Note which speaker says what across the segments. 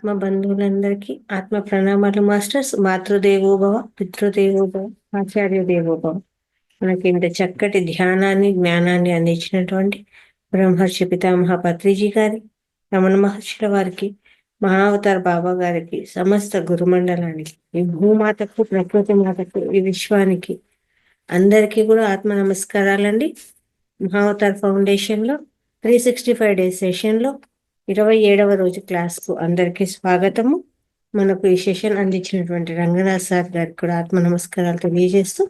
Speaker 1: ఆత్మ బంధువులందరికీ ఆత్మ ప్రణామాలు మాస్టర్స్. మాతృదేవోభవ, పితృదేవోభవ, ఆచార్య దేవోభవ. మనకి ఇంత చక్కటి ధ్యానాన్ని జ్ఞానాన్ని అందించినటువంటి బ్రహ్మర్షి పితామహ పత్రిజీ గారి, రమణ మహర్షుల వారికి, మహావతార్ బాబా గారికి, సమస్త గురుమండలానికి, ఈ భూమాతకు, ప్రకృతి మాతకు, ఈ విశ్వానికి అందరికీ కూడా ఆత్మ నమస్కారాలండి. మహావతార్ ఫౌండేషన్ లో 365 డేస్ సెషన్ లో 27వ రోజు క్లాస్కు అందరికీ స్వాగతము. మనకు ఈ సెషన్ అందించినటువంటి రంగనాథ్ సార్ గారికి కూడా ఆత్మ నమస్కారాలు తెలియజేస్తూ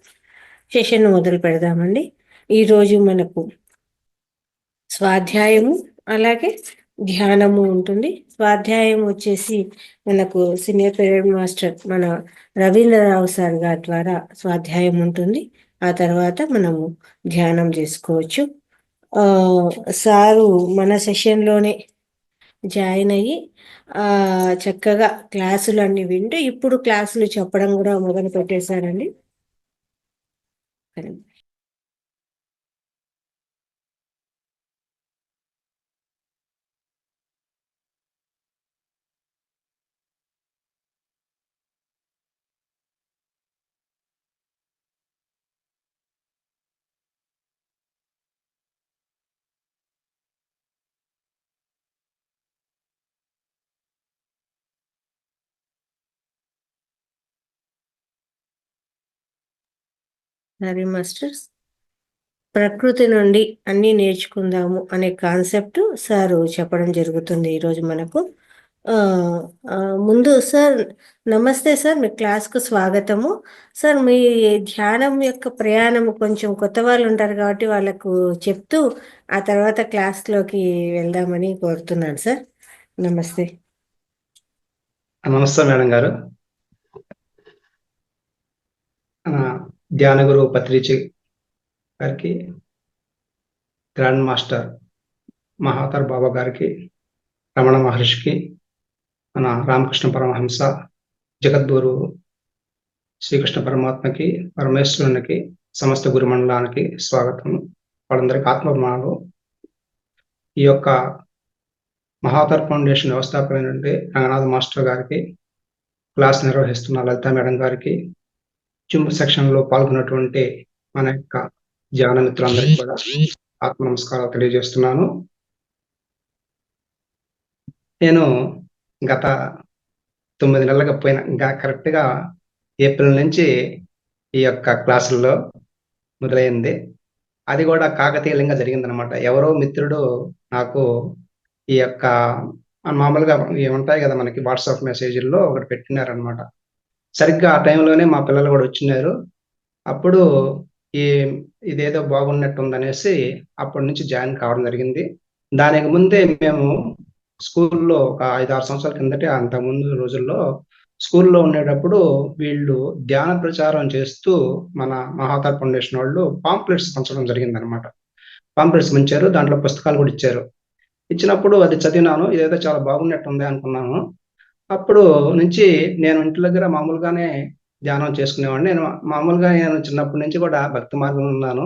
Speaker 1: సెషన్ మొదలు పెడదామండి. ఈరోజు మనకు స్వాధ్యాయము అలాగే ధ్యానము ఉంటుంది. స్వాధ్యాయం వచ్చేసి మనకు సీనియర్ పీరియడ్ మాస్టర్ మన రవీంద్రరావు సార్ గారి ద్వారా స్వాధ్యాయం ఉంటుంది. ఆ తర్వాత మనము ధ్యానం చేసుకోవచ్చు. సారు మన సెషన్లోనే జాయిన్ అయ్యి చక్కగా క్లాసులు అన్ని వింటూ ఇప్పుడు క్లాసులు చెప్పడం కూడా మొదలు పెట్టేశారండి. సరే మాస్టర్స్, ప్రకృతి నుండి అన్నీ నేర్చుకుందాము అనే కాన్సెప్ట్ సారు చెప్పడం జరుగుతుంది ఈరోజు మనకు. ముందు సార్ నమస్తే సార్, మీ క్లాస్కు స్వాగతము. సార్, మీ ధ్యానం యొక్క ప్రయాణం కొంచెం కొత్త వాళ్ళు ఉంటారు కాబట్టి వాళ్ళకు చెప్తూ ఆ తర్వాత క్లాస్లోకి వెళ్దామని కోరుతున్నాను సార్. నమస్తే.
Speaker 2: నమస్తే మేడం గారు. ధ్యాన గురువు పత్రిజీ గారికి, గ్రాండ్ మాస్టర్ మహావతార్ బాబా గారికి, రమణ మహర్షికి, మన రామకృష్ణ పరమహంస, జగద్గురు శ్రీకృష్ణ పరమాత్మకి, పరమేశ్వరునికి, సమస్త గురుమండలానికి స్వాగతం. వాళ్ళందరికీ ఆత్మభిమానాలు. ఈ యొక్క మహావతార్ ఫౌండేషన్ వ్యవస్థాపకులైనటువంటి రంగనాథ్ మాస్టర్ గారికి, క్లాస్ నిర్వహిస్తున్న లలిత మేడం గారికి, జూమ్ సెక్షన్ లో పాల్గొన్నటువంటి మన యొక్క ధ్యాన మిత్రులందరికీ కూడా ఆత్మ నమస్కారాలు తెలియజేస్తున్నాను. నేను గత 9 నెలలుగా ఇంకా కరెక్ట్గా ఏప్రిల్ నుంచి ఈ యొక్క క్లాసుల్లో మొదలైంది. అది కూడా కాకతీయంగా జరిగిందనమాట. ఎవరో మిత్రుడు నాకు ఈ యొక్క మామూలుగా ఉంటాయి కదా మనకి వాట్సాప్ మెసేజ్ల్లో ఒకటి పెట్టినారనమాట. సరిగ్గా ఆ టైంలోనే మా పిల్లలు కూడా వచ్చినారు. అప్పుడు ఇదేదో బాగున్నట్టు ఉందనేసి అప్పటి నుంచి జాయిన్ కావడం జరిగింది. దానికి ముందే మేము స్కూల్లో ఒక 5-6 సంవత్సరాల కిందటే, అంతకుముందు రోజుల్లో స్కూల్లో ఉండేటప్పుడు వీళ్ళు ధ్యాన ప్రచారం చేస్తూ మన మహావతార్ ఫౌండేషన్ వాళ్ళు పాంప్లెట్స్ పంచడం జరిగిందనమాట. పాంప్లెట్స్ పంచారు, దాంట్లో పుస్తకాలు కూడా ఇచ్చారు. ఇచ్చినప్పుడు అది చదివినాను, ఇదేదో చాలా బాగున్నట్టు ఉంది అనుకున్నాను. అప్పుడు నుంచి నేను ఇంటి దగ్గర మామూలుగానే ధ్యానం చేసుకునేవాడిని. నేను చిన్నప్పటి నుంచి కూడా భక్తి మార్గంలో ఉన్నాను.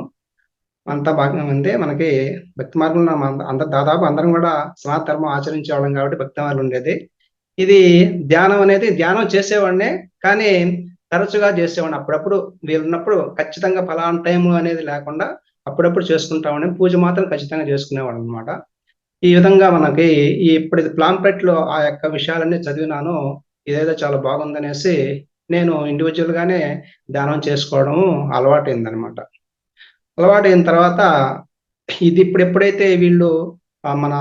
Speaker 2: అంతా బాగా ఉంది. మనకి భక్తి మార్గంలో దాదాపు అందరం కూడా సనాతన ధర్మం ఆచరించేవాళ్ళం కాబట్టి భక్తి మార్గం ఉండేది. ఇది ధ్యానం చేసేవాడినే, కానీ తరచుగా చేసేవాడిని. అప్పుడప్పుడు వీలున్నప్పుడు ఖచ్చితంగా ఫలానా టైం అనేది లేకుండా అప్పుడప్పుడు చేసుకుంటామని, పూజ మాత్రం ఖచ్చితంగా చేసుకునేవాడు అనమాట. ఈ విధంగా మనకి ఇప్పుడు ప్లాంప్లెట్ లో ఆ యొక్క విషయాలన్నీ చదివినాను. ఇదేదో చాలా బాగుందనేసి నేను ఇండివిజువల్ గానే ధ్యానం చేసుకోవడం అలవాటైందనమాట. అలవాటైన తర్వాత ఇది ఎప్పుడైతే వీళ్ళు మన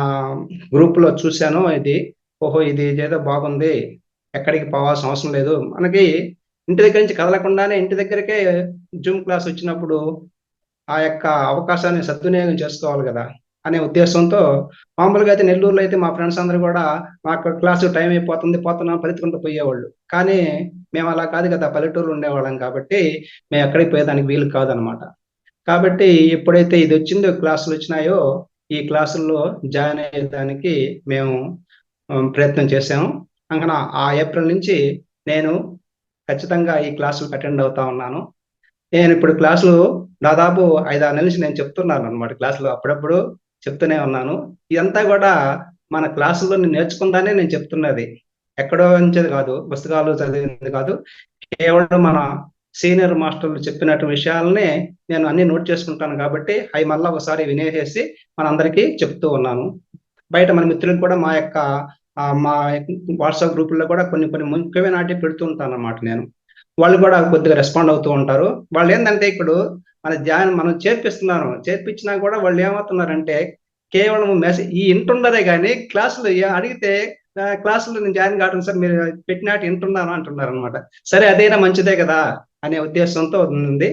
Speaker 2: గ్రూప్ లో చూశానో, ఇది ఏదో బాగుంది, ఎక్కడికి పోవాల్సిన అవసరం లేదు, మనకి ఇంటి దగ్గర నుంచి కదలకుండానే ఇంటి దగ్గరకే జూమ్ క్లాస్ వచ్చినప్పుడు ఆ యొక్క అవకాశాన్ని సద్వినియోగం చేసుకోవాలి కదా అనే ఉద్దేశంతో, మామూలుగా అయితే నెల్లూరులో అయితే మా ఫ్రెండ్స్ అందరూ కూడా మాకు క్లాసు టైం పోతున్నాం పరిగెత్తుకుంటూ పోయేవాళ్ళు. కానీ మేము అలా కాదు కదా, పల్లెటూరులో ఉండేవాళ్ళం కాబట్టి మేము ఎక్కడికి పోయేదానికి వీలు కాదనమాట. కాబట్టి ఎప్పుడైతే ఇది వచ్చిందో, క్లాసులు వచ్చినాయో, ఈ క్లాసుల్లో జాయిన్ అయ్యేదానికి మేము ప్రయత్నం చేసాము. అందుకని ఆ ఏప్రిల్ నుంచి నేను ఖచ్చితంగా ఈ క్లాసులకు అటెండ్ అవుతా ఉన్నాను. నేను ఇప్పుడు క్లాసులు దాదాపు 5-6 నెలల నుంచి నేను చెప్తున్నాను అనమాట. క్లాసులు అప్పుడప్పుడు చెప్తూనే ఉన్నాను. ఇదంతా కూడా మన క్లాసుల్లో నేర్చుకుందానే నేను చెప్తున్నది. ఎక్కడో నుంచేది కాదు, పుస్తకాలు చదివింది కాదు, కేవలం మన సీనియర్ మాస్టర్లు చెప్పినట్టు విషయాలనే నేను అన్ని నోట్ చేసుకుంటాను కాబట్టి అవి మళ్ళీ ఒకసారి వినేసేసి మనందరికీ చెప్తూ ఉన్నాను. బయట మన మిత్రులకు కూడా మా వాట్సాప్ గ్రూపుల్లో కూడా కొన్ని కొన్ని ముఖ్యమైన వాటి పెడుతూ ఉంటాను అన్నమాట నేను. వాళ్ళు కూడా కొద్దిగా రెస్పాండ్ అవుతూ ఉంటారు. వాళ్ళు ఏంటంటే ఇప్పుడు మన ధ్యానం మనం చేర్పించినా కూడా వాళ్ళు ఏమవుతున్నారంటే కేవలం మెసేజ్ ఈ ఇంటుండరే కానీ క్లాసులు అడిగితే క్లాసులో నేను జాయిన్ కావడం సార్, మీరు పెట్టినట్టు వింటున్నాను అంటున్నారు అనమాట. సరే, అదైనా మంచిదే కదా అనే ఉద్దేశంతో ఉంది.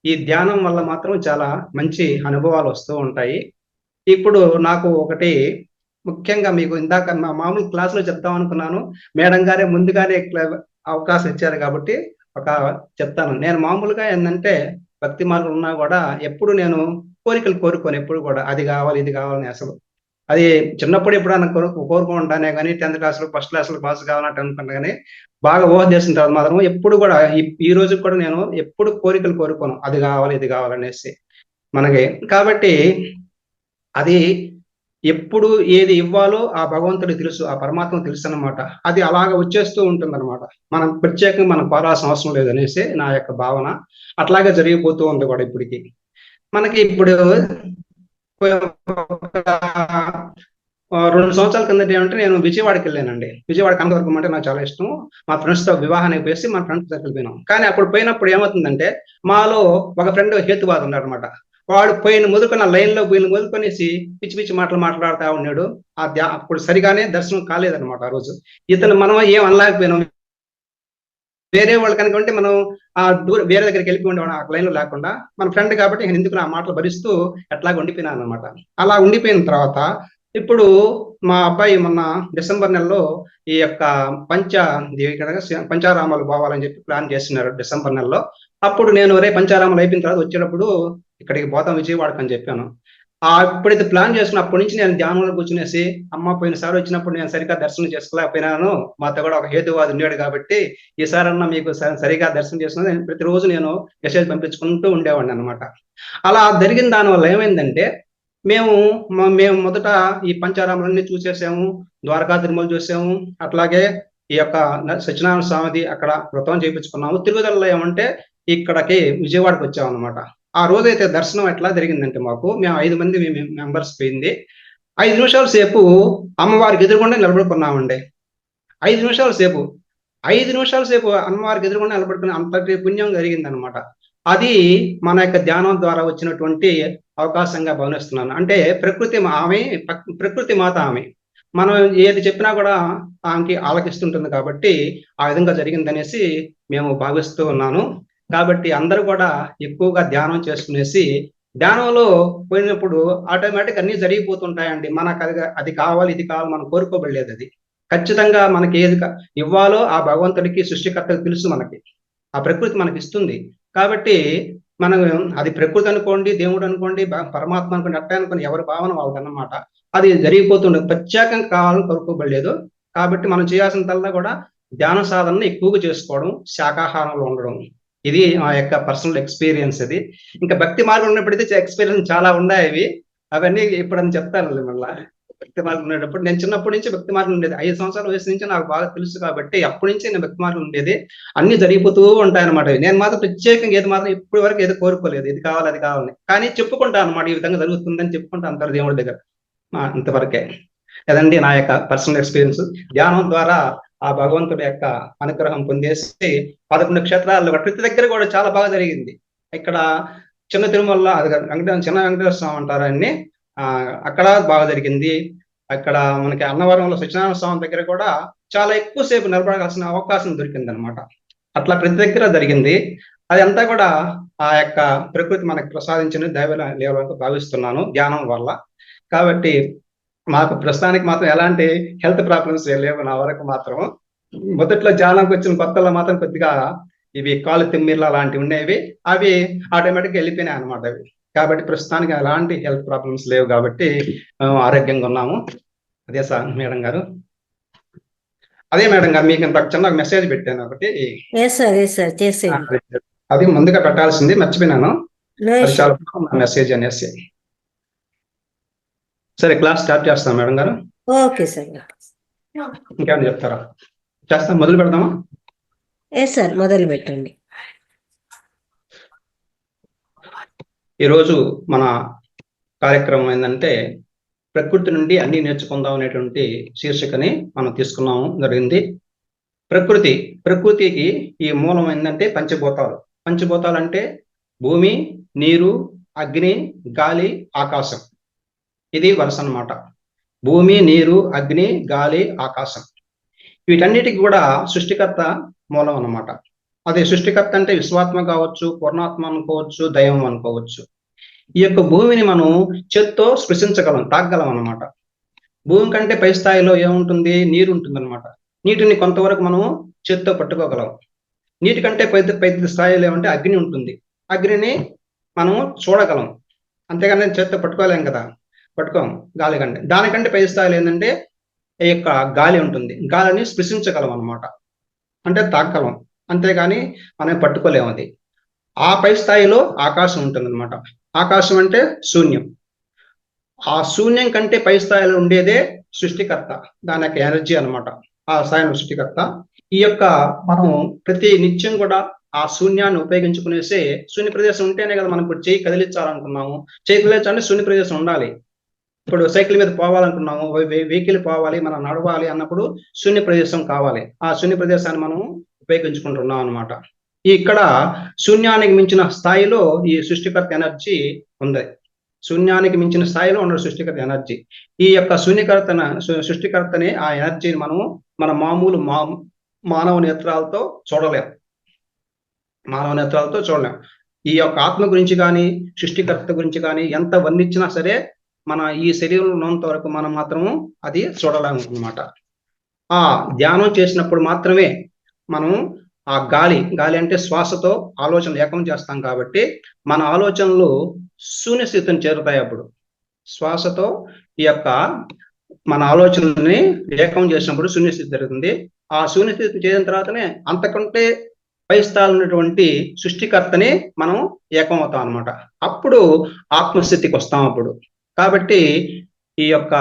Speaker 2: ఈ ధ్యానం వల్ల మాత్రం చాలా మంచి అనుభవాలు వస్తూ ఉంటాయి. ఇప్పుడు నాకు ఒకటి ముఖ్యంగా మీకు ఇందాక మామూలు క్లాసులో చెప్తాం అనుకున్నాను, మేడం గారే ముందుగానే అవకాశం ఇచ్చారు కాబట్టి చెప్తాను. నేను మామూలుగా ఏంటంటే భక్తి మార్గం ఉన్నా కూడా ఎప్పుడు నేను కోరికలు కోరుకోను, ఎప్పుడు కూడా అది కావాలి ఇది కావాలని. అసలు అది చిన్నప్పుడు ఎప్పుడన్నా కోరుకుంటానే కానీ 10th క్లాసులో ఫస్ట్ క్లాసులో పాస్ కావాలంటే అనుకుంటా, కానీ బాగా ఊహ చేసిన తర్వాత మాత్రం ఎప్పుడు కూడా ఈ రోజు కూడా నేను ఎప్పుడు కోరికలు కోరుకోను, అది కావాలి ఇది కావాలనేసి మనకి. కాబట్టి అది ఎప్పుడు ఏది ఇవ్వాలో ఆ భగవంతుడు తెలుసు, ఆ పరమాత్మ తెలుసు అన్నమాట. అది అలాగ వచ్చేస్తూ ఉంటుంది అనమాట. మనం ప్రత్యేకంగా మనం కోరాల్సిన అవసరం లేదనేసి నా యొక్క భావన. అట్లాగే జరిగిపోతూ ఉంది కూడా ఇప్పటికి. మనకి ఇప్పుడు 2 సంవత్సరాల కిందట ఏమంటే నేను విజయవాడకి వెళ్ళానండి. విజయవాడ కనకదుర్గం అంటే నాకు చాలా ఇష్టం. మా ఫ్రెండ్స్ తో వివాహానికి పోయేసి మా ఫ్రెండ్స్ దగ్గరికి పోయినాం. కానీ అప్పుడు పోయినప్పుడు ఏమవుతుందంటే మాలో ఒక ఫ్రెండ్ హేతువాదం ఉన్నాడు అనమాట. వాడు మొదలుకొని లైన్ లో మొదలుకొనేసి పిచ్చి పిచ్చి మాటలు మాట్లాడుతూ ఉన్నాడు. అప్పుడు సరిగానే దర్శనం కాలేదన్నమాట ఆ రోజు. ఇతను మనం ఏం అనలేకపోయినాం. వేరే వాళ్ళు కనుకుంటే మనం వేరే దగ్గరికి వెళ్ళిపోయి ఉండేవాడు ఆ లైన్ లో లేకుండా. మన ఫ్రెండ్ కాబట్టి నేను ఎందుకు ఆ మాటలు భరిస్తూ ఎట్లాగ ఉండిపోయినాను అనమాట. అలా ఉండిపోయిన తర్వాత ఇప్పుడు మా అబ్బాయి మొన్న డిసెంబర్ నెలలో ఈ యొక్క పంచారామాలు పోవాలని చెప్పి ప్లాన్ చేస్తున్నారు డిసెంబర్ నెలలో. అప్పుడు నేను పంచారామాలు అయిపోయిన తర్వాత వచ్చేటప్పుడు ఇక్కడికి పోతాం విజయవాడకు అని చెప్పాను. ఎప్పుడైతే ప్లాన్ చేసుకున్నప్పటి నుంచి నేను ధ్యానంలో కూర్చునేసి, అమ్మ పోయినసారి వచ్చినప్పుడు నేను సరిగ్గా దర్శనం చేసుకోలేకపోయినాను, మాతో కూడా ఒక హేతువాది ఉన్నాడు కాబట్టి ఈసారన్నా మీకు సరిగా దర్శనం చేసుకుని ప్రతిరోజు నేను మెసేజ్ పంపించుకుంటూ ఉండేవాడిని అనమాట. అలా జరిగిన దానివల్ల ఏమైందంటే మేము మొదట ఈ పంచారామాలన్నీ చూసేసాము, ద్వారకా తిరుమల చూసాము, అట్లాగే ఈ యొక్క సత్యనారాయణ స్వామిది అక్కడ వ్రతం చేయించుకున్నాము. తిరుగుదలలో ఏమంటే ఇక్కడికి విజయవాడకి వచ్చాము అనమాట. ఆ రోజైతే దర్శనం ఎట్లా జరిగిందంటే మేము 5 మంది మెంబర్స్ పోయింది. 5 నిమిషాల సేపు అమ్మవారికి ఎదురుగుండా నిలబడుకున్నామండి. 5 నిమిషాల సేపు అమ్మవారికి ఎదురుగుండా నిలబడుకుని అంతటి పుణ్యం జరిగిందనమాట. అది మన యొక్క ధ్యానం ద్వారా వచ్చినటువంటి అవకాశంగా భావిస్తున్నాను. అంటే ప్రకృతి మాత ఆమె. మనం ఏది చెప్పినా కూడా ఆమెకి ఆలకిస్తుంటుంది కాబట్టి ఆ విధంగా జరిగిందనేసి మేము భావిస్తూ ఉన్నాను. కాబట్టి అందరూ కూడా ఎక్కువగా ధ్యానం చేసుకునేసి, ధ్యానంలో పోయినప్పుడు ఆటోమేటిక్ అన్ని జరిగిపోతుంటాయండి. మనకు అది కావాలి ఇది కావాలి మనం కోరుకోబడలేదు. అది ఖచ్చితంగా మనకి ఏది ఇవ్వాలో ఆ భగవంతుడికి సృష్టికర్తకు తెలుసు. మనకి ఆ ప్రకృతి మనకి ఇస్తుంది. కాబట్టి మనం అది ప్రకృతి అనుకోండి, దేవుడు అనుకోండి, పరమాత్మ అనుకోండి, అట్లా అనుకోండి, ఎవరి భావన వాళ్ళదన్నమాట. అది జరిగిపోతుండదు, ప్రత్యేకంగా కావాలని కోరుకోబడలేదు. కాబట్టి మనం చేయాల్సిందల్లా కూడా ధ్యాన సాధనను ఎక్కువగా చేసుకోవడం, శాకాహారంలో ఉండడం. ఇది మా యొక్క పర్సనల్ ఎక్స్పీరియన్స్. ఇది ఇంకా భక్తి మార్గం ఉన్నప్పుడైతే ఎక్స్పీరియన్స్ చాలా ఉన్నాయి. అవన్నీ ఇప్పుడని చెప్తాను. మళ్ళీ భక్తి మార్గం ఉండేటప్పుడు నేను చిన్నప్పటి నుంచి భక్తి మార్గం ఉండేది. 5 సంవత్సరాల వయసు నుంచి నాకు బాగా తెలుసు కాబట్టి అప్పటి నుంచి నేను భక్తి మార్గం ఉండేది. అన్ని జరిగిపోతూ ఉంటాయన్నమాట. నేను మాత్రం ప్రత్యేకంగా ఏది మాత్రం ఇప్పటి వరకు ఏది కోరుకోలేదు, ఇది కావాలి అది కావాలని. కానీ చెప్పుకుంటాను అనమాట, ఈ విధంగా జరుగుతుందని చెప్పుకుంటాను అంటారు దేవుడి దగ్గర. ఇంతవరకే కదండి నా యొక్క పర్సనల్ ఎక్స్పీరియన్స్. ధ్యానం ద్వారా ఆ భగవంతుడి యొక్క అనుగ్రహం పొందేసి 11 క్షేత్రాల్లో ప్రతి దగ్గర కూడా చాలా బాగా జరిగింది. ఇక్కడ చిన్న తిరుమలలో అది చిన్న వెంకటేశ్వర స్వామి అంటారు అన్ని, అక్కడ బాగా జరిగింది. అక్కడ మనకి అన్నవరంలో సత్యనారాయణ స్వామి దగ్గర కూడా చాలా ఎక్కువసేపు నిలబడాల్సిన అవకాశం దొరికింది అనమాట. అట్లా ప్రతి దగ్గర జరిగింది. అది అంతా కూడా ఆ యొక్క ప్రకృతి మనకు ప్రసాదించిన దైవ లేవలంతా భావిస్తున్నాను ధ్యానం వల్ల. కాబట్టి మాకు ప్రస్తుతానికి మాత్రం ఎలాంటి హెల్త్ ప్రాబ్లమ్స్ లేవు నా వరకు మాత్రం. మొదట్లో ధ్యానంకి వచ్చిన కొత్తలో మాత్రం కొద్దిగా ఇవి కాలు తిమ్మిర్లు అలాంటివి ఉండేవి, అవి ఆటోమేటిక్గా వెళ్ళిపోయినాయి అనమాట అవి. కాబట్టి ప్రస్తుతానికి ఎలాంటి హెల్త్ ప్రాబ్లమ్స్ లేవు కాబట్టి ఆరోగ్యంగా ఉన్నాము. అదే సార్ మేడం గారు. అదే మేడం గారు, మీకు ఇంత చిన్న మెసేజ్ పెట్టాను ఒకటి. అది ముందుగా పెట్టాల్సింది మర్చిపోయినాను. అది చాలా మెసేజ్ అనేసి. సరే, క్లాస్ స్టార్ట్ చేస్తాం మేడం గారు.
Speaker 1: Okay sir.
Speaker 2: ఇంకేమైనా చెప్తారా? చేస్తాం, మొదలు పెడదామా?
Speaker 1: ఎస్ సార్, మొదలు పెట్టండి.
Speaker 2: ఈరోజు మన కార్యక్రమం ఏంటంటే ప్రకృతి నుండి అన్ని నేర్చుకుందాం అనేటువంటి శీర్షికని మనం తీసుకున్నాము జరిగింది. ప్రకృతికి ఈ మూలం ఏంటంటే పంచభూతాలు. పంచభూతాలు అంటే భూమి, నీరు, అగ్ని, గాలి, ఆకాశం. ఇది వరుస అన్నమాట. భూమి, నీరు, అగ్ని, గాలి, ఆకాశం. వీటన్నిటికి కూడా సృష్టికర్త మూలం అన్నమాట. అదే సృష్టికర్త అంటే విశ్వాత్మ కావచ్చు, పూర్ణాత్మ అనుకోవచ్చు, దైవం అనుకోవచ్చు. ఈ యొక్క భూమిని మనం చేత్తో స్పృశించగలం, తాగగలం అన్నమాట. భూమి కంటే పై స్థాయిలో ఏముంటుంది? నీరు ఉంటుంది అనమాట. నీటిని కొంతవరకు మనం చేత్తో పట్టుకోగలం. నీటి కంటే పై స్థాయిలో ఏమంటే అగ్ని ఉంటుంది. అగ్నిని మనం చూడగలం, అంతేగాని చేత్తో పట్టుకోలేం కదా, పట్టుకోం. గాలి కంటే దానికంటే పై స్థాయిలో ఏంటంటే ఈ యొక్క గాలి ఉంటుంది. గాలిని స్పృశించగలం అనమాట, అంటే తాగగలం, అంతేగాని మనం పట్టుకోలేము అది. ఆ పై స్థాయిలో ఆకాశం ఉంటుంది అనమాట. ఆకాశం అంటే శూన్యం. ఆ శూన్యం కంటే పై స్థాయిలో ఉండేదే సృష్టికర్త, దాని యొక్క ఎనర్జీ అనమాట. ఆ స్థాయిలో సృష్టికర్త. ఈ యొక్క మనం ప్రతి నిత్యం కూడా ఆ శూన్యాన్ని ఉపయోగించుకునేసే, శూన్య ప్రదేశం ఉంటేనే కదా మనం ఇప్పుడు చేయి కదిలించాలనుకున్నాము. చేయి కదిలించాలంటే శూన్య ప్రదేశం ఉండాలి. ఇప్పుడు సైకిల్ మీద పోవాలనుకున్నాము, వెహికల్ పోవాలి, మనం నడవాలి అన్నప్పుడు శూన్య ప్రదేశం కావాలి. ఆ శూన్య ప్రదేశాన్ని మనం ఉపయోగించుకుంటున్నాం అనమాట. ఇక్కడ శూన్యానికి మించిన స్థాయిలో ఈ సృష్టికర్త ఎనర్జీ ఉంది. శూన్యానికి మించిన స్థాయిలో ఉన్న సృష్టికర్త ఎనర్జీ. ఈ యొక్క సృష్టికర్తని, ఆ ఎనర్జీని మనము మన మామూలు మానవ నేత్రాలతో చూడలేం. ఈ యొక్క ఆత్మ గురించి కానీ, సృష్టికర్త గురించి కానీ ఎంత వర్ణించినా సరే మన ఈ శరీరంలో ఉన్నంత వరకు మనం మాత్రము అది చూడలేము అనమాట. ఆ ధ్యానం చేసినప్పుడు మాత్రమే మనం ఆ గాలి అంటే శ్వాసతో ఆలోచనలు ఏకం చేస్తాం కాబట్టి మన ఆలోచనలు శూన్య స్థితిని చేరుతాయి. అప్పుడు శ్వాసతో ఈ యొక్క మన ఆలోచనల్ని ఏకం చేసినప్పుడు శూన్యస్థితి జరుగుతుంది. ఆ శూన్యస్థితి చేసిన తర్వాతనే అంతకంటే పై స్థాయిలో ఉన్నటువంటి సృష్టికర్తని మనం ఏకం అవుతాం అనమాట. అప్పుడు ఆత్మస్థితికి వస్తాం అప్పుడు. కాబట్టి ఈ యొక్క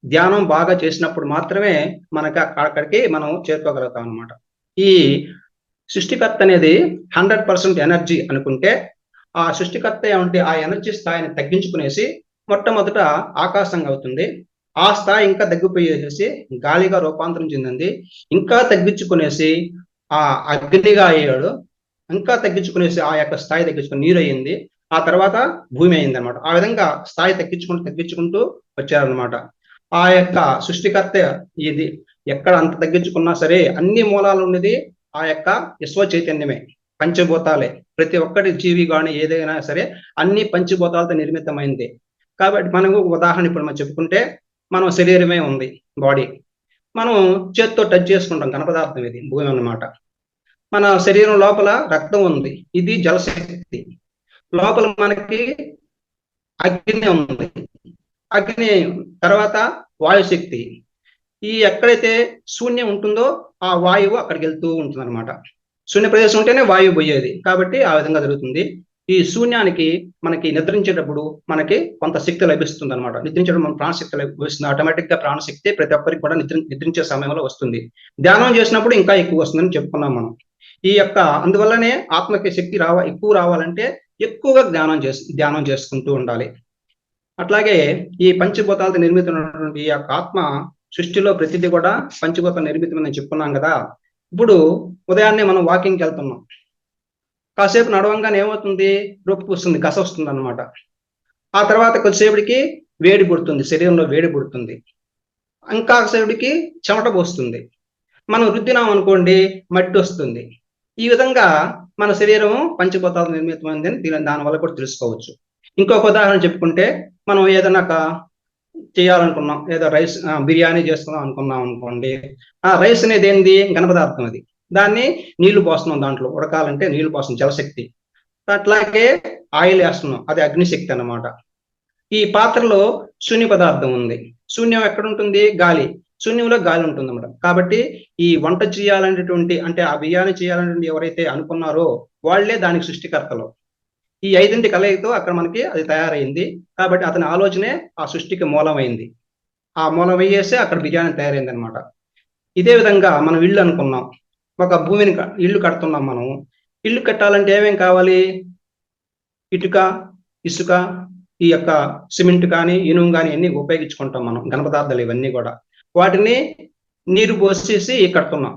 Speaker 2: ధ్యానం బాగా చేసినప్పుడు మాత్రమే మనకి అక్కడికి మనం చేరుకోగలుగుతాం అనమాట. ఈ సృష్టికర్త అనేది 100% ఎనర్జీ అనుకుంటే, ఆ సృష్టికర్త ఏమంటే ఆ ఎనర్జీ స్థాయిని తగ్గించుకునేసి మొట్టమొదట ఆకాశంగా అవుతుంది. ఆ స్థాయి ఇంకా తగ్గిపోయేసి గాలిగా రూపాంతరం చెందింది. ఇంకా తగ్గించుకునేసి ఆ అగ్నిగా అయ్యాడు. ఇంకా తగ్గించుకునేసి ఆ యొక్క స్థాయి తగ్గించుకుని నీరు అయ్యింది. ఆ తర్వాత భూమి అయింది అనమాట. ఆ విధంగా స్థాయి తగ్గించుకుంటూ వచ్చారనమాట. ఆ యొక్క సృష్టికర్త ఇది ఎక్కడ అంత తగ్గించుకున్నా సరే అన్ని మూలాలు ఉన్నది ఆ యొక్క విశ్వ చైతన్యమే, పంచభూతాలే. ప్రతి ఒక్కటి జీవి కానీ ఏదైనా సరే అన్ని పంచభూతాలతో నిర్మితమైంది. కాబట్టి మనకు ఉదాహరణ ఇప్పుడు మనం చెప్పుకుంటే, మనం శరీరమే ఉంది, బాడీ. మనం చేత్తో టచ్ చేసుకుంటాం, ఘనపదార్థం ఇది భూమి అన్నమాట. మన శరీరం లోపల రక్తం ఉంది, ఇది జలశక్తి. లోపల మనకి అగ్ని ఉంది, అగ్ని తర్వాత వాయుశక్తి. ఈ ఎక్కడైతే శూన్యం ఉంటుందో ఆ వాయువు అక్కడికి వెళ్తూ ఉంటుంది అనమాట. శూన్య ప్రదేశం ఉంటేనే వాయువు పోయేది, కాబట్టి ఆ విధంగా జరుగుతుంది. ఈ శూన్యానికి మనకి నిద్రించేటప్పుడు మనకి కొంత శక్తి లభిస్తుంది అనమాట. నిద్రించేటప్పుడు మన ప్రాణశక్తి లభిస్తుంది. ఆటోమేటిక్ గా ప్రాణశక్తి ప్రతి ఒక్కరికి కూడా నిద్రించే సమయంలో వస్తుంది. ధ్యానం చేసినప్పుడు ఇంకా ఎక్కువ వస్తుందని చెప్పుకున్నాం మనం. ఈ యొక్క అందువల్లనే ఆత్మకి శక్తి ఎక్కువ రావాలంటే ఎక్కువగా ధ్యానం చేసుకుంటూ ఉండాలి. అట్లాగే ఈ పంచభూతాలతో నిర్మితమైనటువంటి ఈ యొక్క ఆత్మ సృష్టిలో ప్రతిదీ కూడా పంచభూత నిర్మితమని చెప్పుకున్నాం కదా. ఇప్పుడు ఉదయాన్నే మనం వాకింగ్కి వెళ్తున్నాం, కాసేపు నడవంగానే ఏమవుతుంది? రొప్పు వస్తుంది, గస వస్తుంది అనమాట. ఆ తర్వాత కొద్దిసేపటికి వేడి పుడుతుంది, శరీరంలో వేడి పుడుతుంది. ఇంకా సేపటికి చెమట పోస్తుంది. మనం రుద్దినాం అనుకోండి, మట్టి వస్తుంది. ఈ విధంగా మన శరీరం పంచభూతాలు నిర్మితమైందని దానివల్ల కూడా తెలుసుకోవచ్చు. ఇంకొక ఉదాహరణ చెప్పుకుంటే, మనం ఏదైనా చేయాలనుకున్నాం, ఏదో రైస్ బిర్యానీ చేసుకుందాం అనుకున్నాం అనుకోండి. ఆ రైస్ అనేది ఏంది? ఘనపదార్థం. అది దాన్ని నీళ్లు పోస్తున్నాం, దాంట్లో ఉడకాలంటే నీళ్లు పోస్తున్నాం, జలశక్తి. అట్లాగే ఆయిల్ వేస్తున్నాం, అది అగ్నిశక్తి అన్నమాట. ఈ పాత్రలో శూన్య పదార్థం ఉంది. శూన్యం ఎక్కడ ఉంటుంది? గాలి. శూన్యంలో గాలి ఉంటుంది అన్నమాట. కాబట్టి ఈ వంట చేయాలనేటువంటి, అంటే ఆ బిర్యానీ చేయాలనేటువంటి ఎవరైతే అనుకున్నారో వాళ్లే దానికి సృష్టికర్తలు. ఈ 5 కలయికతో అక్కడ మనకి అది తయారైంది. కాబట్టి అతని ఆలోచనే ఆ సృష్టికి మూలమైంది. ఆ మూలం వేయేసే అక్కడ బిర్యానీ తయారైంది అనమాట. ఇదే విధంగా మనం ఇల్లు అనుకున్నాం, ఒక భూమిని ఇల్లు కడుతున్నాం. మనం ఇల్లు కట్టాలంటే ఏమేం కావాలి? ఇటుక, ఇసుక, ఈ యొక్క సిమెంట్ కానీ ఇనుము కానీ అన్ని ఉపయోగించుకుంటాం మనం, ఘన పదార్థాలు ఇవన్నీ కూడా. వాటిని నీరు పోసేసి కడుతున్నాం.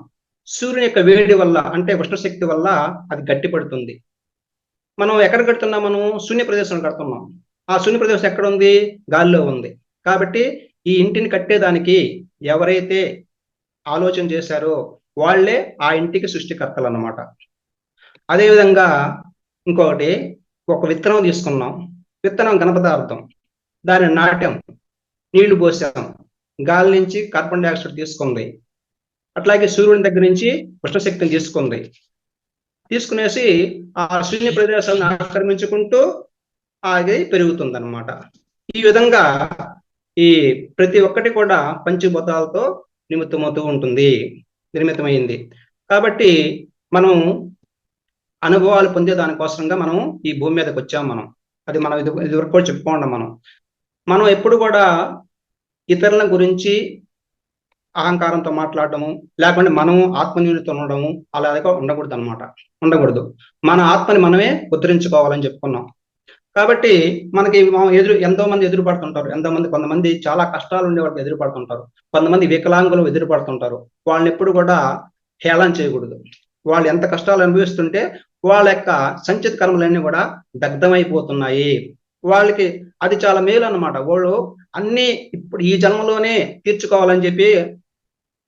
Speaker 2: సూర్యుని యొక్క వేడి వల్ల, అంటే ఉష్ణశక్తి వల్ల అది గట్టి పడుతుంది. మనం ఎక్కడ కడుతున్నాం? మనం శూన్య ప్రదేశంలో కడుతున్నాం. ఆ శూన్య ప్రదేశం ఎక్కడ ఉంది? గాలిలో ఉంది. కాబట్టి ఈ ఇంటిని కట్టేదానికి ఎవరైతే ఆలోచన చేశారో వాళ్ళే ఆ ఇంటికి సృష్టికర్తలు అన్నమాట. అదేవిధంగా ఇంకొకటి, ఒక విత్తనం తీసుకున్నాం. విత్తనం ఘన పదార్థం, దాన్ని నాటాం, నీళ్లు పోసాం, గాలి నుంచి కార్బన్ డైఆక్సైడ్ తీసుకుంది. అట్లాగే సూర్యుని దగ్గర నుంచి ఉష్ణశక్తిని తీసుకునేసి ఆ శూన్య ప్రదేశాలను ఆక్రమించుకుంటూ అది పెరుగుతుంది అనమాట. ఈ విధంగా ఈ ప్రతి ఒక్కటి కూడా పంచభూతాలతో నిర్మితమైంది. కాబట్టి మనం అనుభవాలు పొందే దానికోసంగా మనం ఈ భూమి మీదకి వచ్చాం. అది మనం ఇదివరకు కూడా చెప్పుకోండి. మనం ఎప్పుడు కూడా ఇతరుల గురించి అహంకారంతో మాట్లాడటము, లేకుంటే మనం ఆత్మన్యూనత ఉండడము అలాగే ఉండకూడదు. మన ఆత్మని మనమే ఉద్ధరించుకోవాలని చెప్పుకున్నాం. కాబట్టి మనకి ఎంతో మంది ఎదురుపడుతుంటారు. కొంతమంది చాలా కష్టాలు ఉండే వాళ్ళకి ఎదురుపడుతుంటారు. కొంతమంది వికలాంగులు ఎదురుపడుతుంటారు. వాళ్ళని ఎప్పుడు కూడా హేళన చేయకూడదు. వాళ్ళు ఎంత కష్టాలు అనుభవిస్తుంటే వాళ్ళ యొక్క సంచిత కర్మలన్నీ కూడా దగ్ధమైపోతున్నాయి. వాళ్ళకి అది చాలా మేలు అన్నమాట. వాళ్ళు అన్ని ఇప్పుడు ఈ జన్మలోనే తీర్చుకోవాలని చెప్పి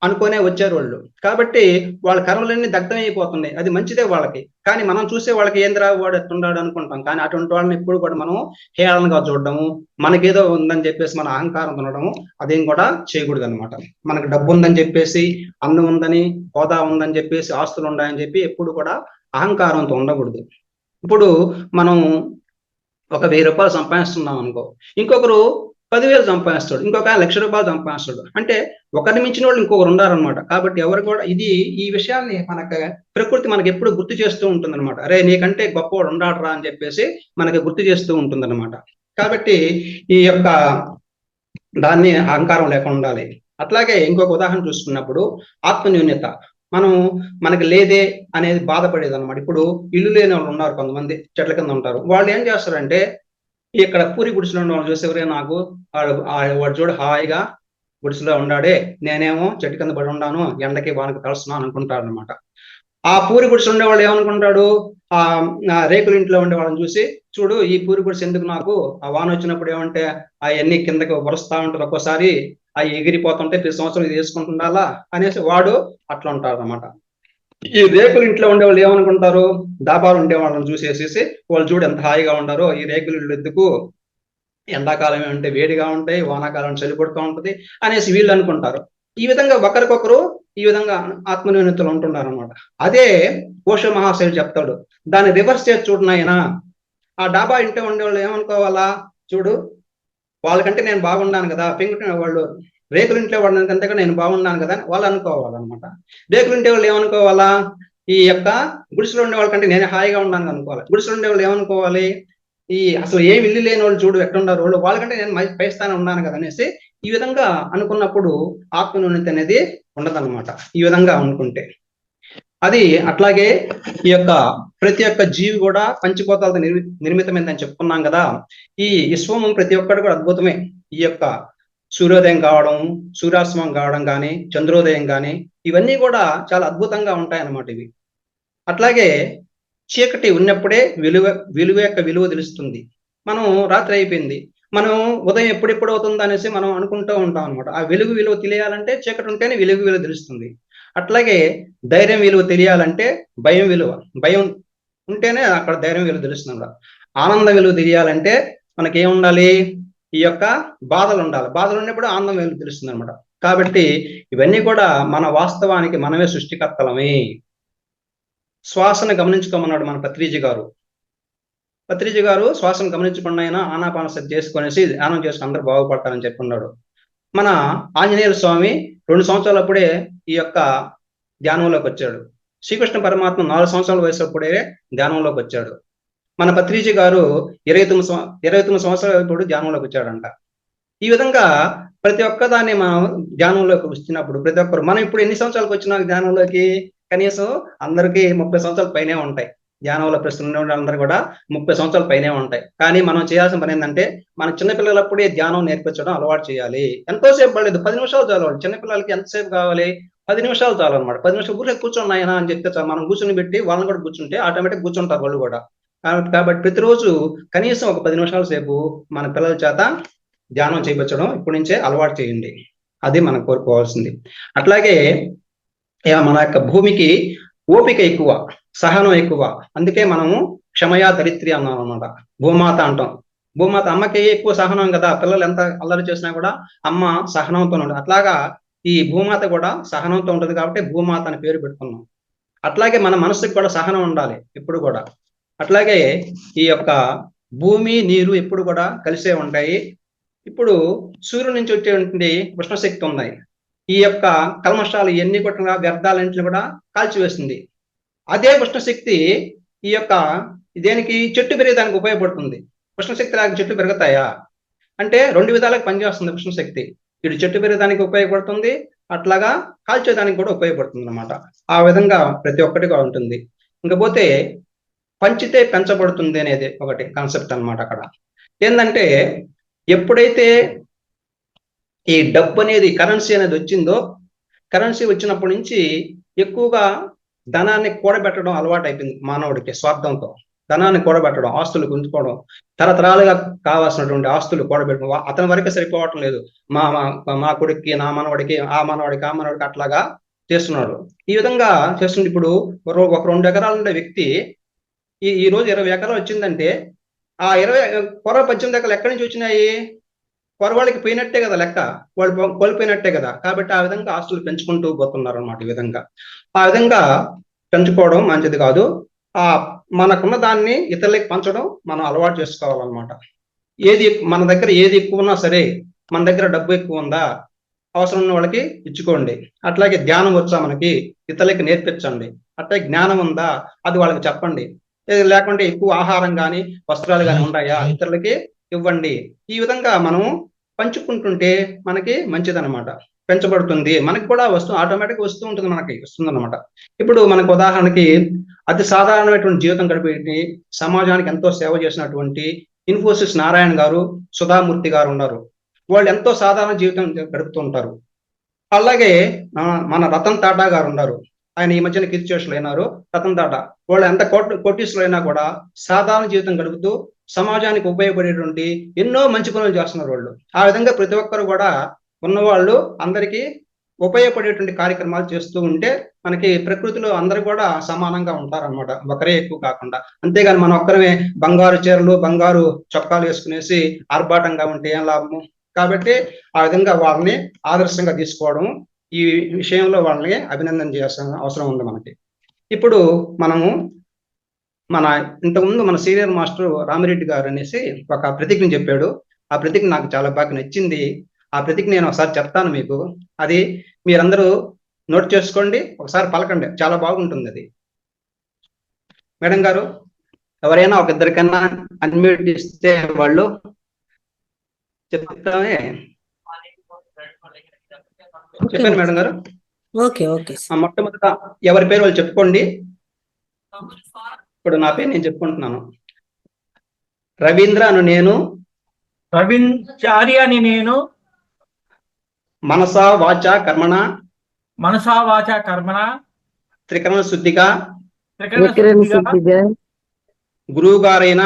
Speaker 2: అనుకునే వచ్చారు వాళ్ళు. కాబట్టి వాళ్ళ కర్మలన్నీ దగ్ధమైపోతున్నాయి. అది మంచిదే వాళ్ళకి. కానీ మనం చూసే వాళ్ళకి ఏంద్రా వాడు ఎట్టున్నాడు అనుకుంటాం. కానీ అటువంటి వాళ్ళని ఎప్పుడు కూడా మనం హేళనగా చూడడము, మనకేదో ఉందని చెప్పేసి మన అహంకారం ఉండడము అదేం కూడా చేయకూడదు అనమాట. మనకు డబ్బు ఉందని చెప్పేసి, అన్నం ఉందని, హోదా ఉందని చెప్పేసి, ఆస్తులు ఉన్నాయని చెప్పి ఎప్పుడు కూడా అహంకారంతో ఉండకూడదు. ఇప్పుడు మనం ఒక 1000 రూపాయలు సంపాదిస్తున్నాం అనుకో, ఇంకొకరు 10,000 సంపాదిస్తాడు, ఇంకొక 1,00,000 రూపాయలు సంపాదిస్తాడు. అంటే ఒకరిని మించిన వాళ్ళు ఇంకొకరు ఉండారనమాట. కాబట్టి ఎవరు కూడా ఈ విషయాన్ని ప్రకృతి మనకి ఎప్పుడు గుర్తు చేస్తూ ఉంటుందన్నమాట. అరే నీకంటే గొప్పవాడు ఉండాడరా అని చెప్పేసి మనకి గుర్తు చేస్తూ ఉంటుందన్నమాట. కాబట్టి ఈ యొక్క దాన్ని అహంకారం లేకుండా ఉండాలి. అట్లాగే ఇంకొక ఉదాహరణ చూసుకున్నప్పుడు ఆత్మన్యూన్యత. మనకి లేదే అనేది బాధపడేది అనమాట. ఇప్పుడు ఇల్లు లేని వాళ్ళు ఉన్నారు, కొంతమంది చెట్ల కింద ఉంటారు. వాళ్ళు ఏం చేస్తారంటే ఇక్కడ పూరి గుడిసెలో ఉన్న వాళ్ళు చూసేవరే, నాకు వాడు చూడు హాయిగా గుడిసెలో ఉండాడే, నేనేమో చెట్టు కింద పడి ఉన్నాను, ఎండకి వానకి తలుస్తున్నాను అనుకుంటాడు అనమాట. ఆ పూరి గుడిసె ఉండేవాళ్ళు ఏమనుకుంటాడు? ఆ రేకుల ఇంట్లో ఉండే వాళ్ళని చూసి, చూడు ఈ పూరి గుడిసె ఎందుకు, నాకు ఆ వాన వచ్చినప్పుడు ఏమంటే అవన్నీ కిందకి వరుస్తా ఉంటారు, ఒక్కోసారి అవి ఎగిరిపోతుంటే ప్రతి సంవత్సరం ఇది వేసుకుంటుండాలా అనేసి వాడు అట్లా ఉంటారు అనమాట. ఈ రేకుల ఇంట్లో ఉండే వాళ్ళు ఏమనుకుంటారు? డాబాలు ఉండే వాళ్ళని చూసేసేసి, వాళ్ళు చూడు ఎంత హాయిగా ఉండారో, ఈ రేకుల ఇళ్ళు ఎందుకు, ఎండాకాలం ఏమంటే వేడిగా ఉంటాయి, వానాకాలం చలి పడుతూ ఉంటుంది అనేసి వీళ్ళు అనుకుంటారు. ఈ విధంగా ఒకరికొకరు ఈ విధంగా ఆత్మన్యూనతలు ఉంటున్నారు అనమాట. అదే ఓషో మహాశయుడు చెప్తాడు, దాన్ని రివర్స్ చేసి చూడు నాయనా. ఆ డాబా ఇంట్లో ఉండే వాళ్ళు ఏమనుకోవాలా? చూడు వాళ్ళకంటే నేను బాగున్నాను కదా, వాళ్ళు రేకుల ఇంట్లో వాళ్ళకంటే నేను బాగున్నాను కదా అని వాళ్ళు అనుకోవాలన్నమాట. రేకులు ఇంటే వాళ్ళు ఏమనుకోవాలా? ఈ యొక్క గుడిసెలో ఉండే వాళ్ళకంటే నేను హాయిగా ఉన్నాను అనుకోవాలి. గుడిసెలో ఉండే వాళ్ళు ఏమనుకోవాలి? అసలు ఏమి ఇల్లు లేని వాళ్ళు చూడు ఎట్లున్నారు వాళ్ళు, వాళ్ళకంటే నేను పై స్థానం ఉన్నాను కదా అనేసి ఈ విధంగా అనుకున్నప్పుడు ఆత్మన్యూనత అనేది ఉండదన్నమాట. ఈ విధంగా అనుకుంటే అది అట్లాగే ఈ యొక్క ప్రతి ఒక్క జీవి కూడా పంచభూతాలతో నిర్మితమైందని చెప్పుకున్నాం కదా. ఈ విశ్వం ప్రతి ఒక్కటి కూడా అద్భుతమే. ఈ యొక్క సూర్యోదయం కావడం, సూర్యాస్తమం కావడం కానీ, చంద్రోదయం కానీ, ఇవన్నీ కూడా చాలా అద్భుతంగా ఉంటాయన్నమాట ఇవి. అట్లాగే చీకటి ఉన్నప్పుడే విలువ యొక్క విలువ తెలుస్తుంది. మనం రాత్రి అయిపోయింది, మనం ఉదయం ఎప్పుడెప్పుడు అవుతుంది అనేసి మనం అనుకుంటూ ఉంటాం అనమాట. ఆ విలువ తెలియాలంటే చీకటి ఉంటేనే విలువ తెలుస్తుంది. అట్లాగే ధైర్యం విలువ తెలియాలంటే భయం ఉంటేనే అక్కడ ధైర్యం విలువ తెలుస్తుంది. ఆనందం విలువ తెలియాలంటే మనకి ఏముండాలి? ఈ యొక్క బాధలు ఉండాలి. బాధలు ఉన్నప్పుడు ఆనందం విలువ తెలుస్తుంది అనమాట. కాబట్టి ఇవన్నీ కూడా మన వాస్తవానికి మనమే సృష్టికర్తలమే. శ్వాసను గమనించుకోమన్నాడు మన పత్రిజీ గారు శ్వాసను గమనించకుండా అయినా ఆనాపానసతి చేసుకునేసి ధ్యానం చేసుకుని అందరూ బాగుపడతారని చెప్పున్నాడు. మన ఆంజనేయ స్వామి 2 సంవత్సరాలప్పుడే ఈ యొక్క ధ్యానంలోకి వచ్చాడు. శ్రీకృష్ణ పరమాత్మ 4 సంవత్సరాల వయసుప్పుడే ధ్యానంలోకి వచ్చాడు. మన పత్రిజీ గారు 29 సంవత్సరాల ఇప్పుడు ధ్యానంలోకి వచ్చాడంట. ఈ విధంగా ప్రతి ఒక్కదాన్ని మనం ధ్యానంలోకి వచ్చినప్పుడు ప్రతి ఒక్కరు మనం ఇప్పుడు ఎన్ని సంవత్సరాలకు వచ్చినా ధ్యానంలోకి కనీసం అందరికీ 30 సంవత్సరాల పైనే ఉంటాయి. ధ్యానంలో ప్రస్తుతం అందరూ కూడా 30 సంవత్సరాల పైనే ఉంటాయి. కానీ మనం చేయాల్సిన పని ఏంటంటే మన చిన్నపిల్లలప్పుడే ధ్యానం నేర్పించడం అలవాటు చేయాలి. ఎంతోసేపు పడలేదు, 10 నిమిషాలు చాలు. చిన్నపిల్లలకి ఎంతసేపు కావాలి? 10 నిమిషాలు చాలు అనమాట. 10 నిమిషాలు ఊరికే కూర్చొని నాయనా అని చెప్తే చాలు. మనం కూర్చొని పెట్టి వాళ్ళని కూడా కూర్చుంటే ఆటోమేటిక్ కూర్చుంటారు వాళ్ళు కూడా. కాబట్టి ప్రతిరోజు కనీసం ఒక 10 నిమిషాల సేపు మన పిల్లల చేత ధ్యానం చేయించడం ఇప్పటి నుంచే అలవాటు చేయండి. అది మనం కోరుకోవాల్సింది. అట్లాగే మన యొక్క భూమికి ఓపిక ఎక్కువ, సహనం ఎక్కువ. అందుకే మనము క్షమయా దరిత్రి అన్నాం అనమాట. భూమాత అంటాం. భూమాత అమ్మకి ఎక్కువ సహనం కదా, పిల్లలు ఎంత అల్లరి చేసినా కూడా అమ్మ సహనంతో ఉంటుంది. అట్లాగా ఈ భూమాత కూడా సహనంతో ఉంటుంది కాబట్టి భూమాత అని పేరు పెట్టుకున్నాం. అట్లాగే మన మనసుకి కూడా సహనం ఉండాలి ఎప్పుడు కూడా. అట్లాగే ఈ యొక్క భూమి నీరు ఎప్పుడు కూడా కలిసే ఉంటాయి. ఇప్పుడు సూర్యుడి నుంచి వచ్చేటువంటి ఉష్ణశక్తి ఉన్నాయి. ఈ యొక్క కల్మషాలు ఎన్ని కొట్టినా వ్యర్థాలన్నింటిని కూడా కాల్చివేస్తుంది. అదే ఉష్ణశక్తి ఈ యొక్క దేనికి చెట్టు పెరిగేదానికి ఉపయోగపడుతుంది. ఉష్ణశక్తి లాగా చెట్లు పెరుగుతాయా అంటే 2 విధాలకు పనిచేస్తుంది ఉష్ణశక్తి. ఇటు చెట్టు పెరగడానికి ఉపయోగపడుతుంది, అట్లాగా కాల్చేదానికి కూడా ఉపయోగపడుతుంది అనమాట. ఆ విధంగా ప్రతి ఒక్కటిగా ఉంటుంది. ఇంకపోతే పంచితే పెంచబడుతుంది అనేది ఒకటి కాన్సెప్ట్ అనమాట. అక్కడ ఏంటంటే ఎప్పుడైతే ఈ డబ్బు అనేది కరెన్సీ అనేది వచ్చిందో, కరెన్సీ వచ్చినప్పటి నుంచి ఎక్కువగా ధనాన్ని కూడబెట్టడం అలవాటు అయిపోయింది మానవుడికి. స్వార్థంతో ధనాన్ని కూడబెట్టడం, ఆస్తులు గుంజుకోవడం, తరతరాలుగా కావాల్సినటువంటి ఆస్తులు కూడబెట్టడం. అతని వరకే సరిపోవటం లేదు, మా మా కొడుక్కి, నా మనవడికి, ఆ మనవడికి అట్లాగా చేస్తున్నాడు. ఈ విధంగా చేస్తుంది. ఇప్పుడు ఒక 2 ఎకరాలు ఉండే వ్యక్తి ఈ రోజు 20 ఎకరాలు వచ్చిందంటే ఆ 18 ఎకరాలు ఎక్కడి నుంచి వచ్చినాయి? వాళ్ళకి పోయినట్టే కదా లెక్క, వాళ్ళు కోల్పోయినట్టే కదా. కాబట్టి ఆ విధంగా ఆస్తులు పెంచుకుంటూ పోతున్నారు అనమాట. ఈ విధంగా ఆ విధంగా పెంచుకోవడం మంచిది కాదు. మనకున్న దాన్ని ఇతరులకి పంచడం మనం అలవాటు చేసుకోవాలన్నమాట. మన దగ్గర ఏది ఎక్కువ ఉన్నా సరే, మన దగ్గర డబ్బు ఎక్కువ ఉందా, అవసరం ఉన్న వాళ్ళకి ఇచ్చుకోండి. అట్లాగే ధ్యానం వచ్చా మనకి, ఇతరులకి నేర్పించండి. అట్లాగే జ్ఞానం ఉందా, అది వాళ్ళకి చెప్పండి. లేకుంటే ఎక్కువ ఆహారం కానీ వస్త్రాలు కానీ ఉన్నాయా, ఇతరులకి ఇవ్వండి. ఈ విధంగా మనం పంచుకుంటుంటే మనకి మంచిదన్నమాట, పెంచబడుతుంది. మనకి కూడా ఆటోమేటిక్ వస్తూ ఉంటుంది, మనకి వస్తుంది అనమాట. ఇప్పుడు మనకు ఉదాహరణకి అతి సాధారణమైనటువంటి జీవితం గడిపేటి, సమాజానికి ఎంతో సేవ చేసినటువంటి ఇన్ఫోసిస్ నారాయణ గారు, సుధామూర్తి గారు ఉన్నారు. వాళ్ళు ఎంతో సాధారణ జీవితం గడుపుతూ ఉంటారు. అలాగే మన రతన్ టాటా గారు ఉన్నారు. ఆయన ఈ మధ్యన కీర్తిశేషులు అయినారు. రతన్ టాటా వాళ్ళు ఎంత కోటీశ్వరులు అయినా కూడా సాధారణ జీవితం గడుపుతూ సమాజానికి ఉపయోగపడేటువంటి ఎన్నో మంచి పనులు చేస్తున్నారు వాళ్ళు. ఆ విధంగా ప్రతి ఒక్కరు కూడా ఉన్నవాళ్ళు అందరికీ ఉపయోగపడేటువంటి కార్యక్రమాలు చేస్తూ ఉంటే మనకి ప్రకృతిలో అందరూ కూడా సమానంగా ఉంటారన్నమాట, ఒకరే ఎక్కువ కాకుండా. అంతేగాని మనం ఒక్కరమే బంగారు చీరలు, బంగారు చొక్కాలు వేసుకునేసి ఆర్భాటంగా ఉంటే ఏం లాభము? కాబట్టి ఆ విధంగా వాళ్ళని ఆదర్శంగా తీసుకోవడం, ఈ విషయంలో వాళ్ళని అభినందన చేయాల్సిన అవసరం ఉంది మనకి. ఇప్పుడు మనము ఇంతకుముందు మన సీనియర్ మాస్టర్ రామిరెడ్డి గారు అనేసి ఒక ప్రతిజ్ఞ చెప్పాడు. ఆ ప్రతిజ్ఞ నాకు చాలా బాగా నచ్చింది. ఆ ప్రతిజ్ఞ నేను ఒకసారి చెప్తాను మీకు. అది మీరందరూ నోట్ చేసుకోండి, ఒకసారి పలకండి, చాలా బాగుంటుంది అది. మేడం గారు, ఎవరైనా ఒక ఇద్దరికన్నా అన్మ్యూట్ ఇస్తే వాళ్ళు చెప్తామే. చెప్పాను మేడం గారు.
Speaker 1: Okay okay.
Speaker 2: మొట్టమొదట ఎవరి పేరు వాళ్ళు చెప్పుకోండి. ఇప్పుడు నా పేరు నేను చెప్పుకుంటున్నాను. రవీంద్ర అని నేను,
Speaker 3: రవీంద్రాచారి అని నేను,
Speaker 2: మనసా వాచా కర్మణ త్రికరణ శుద్ధిగా గురువు గారైన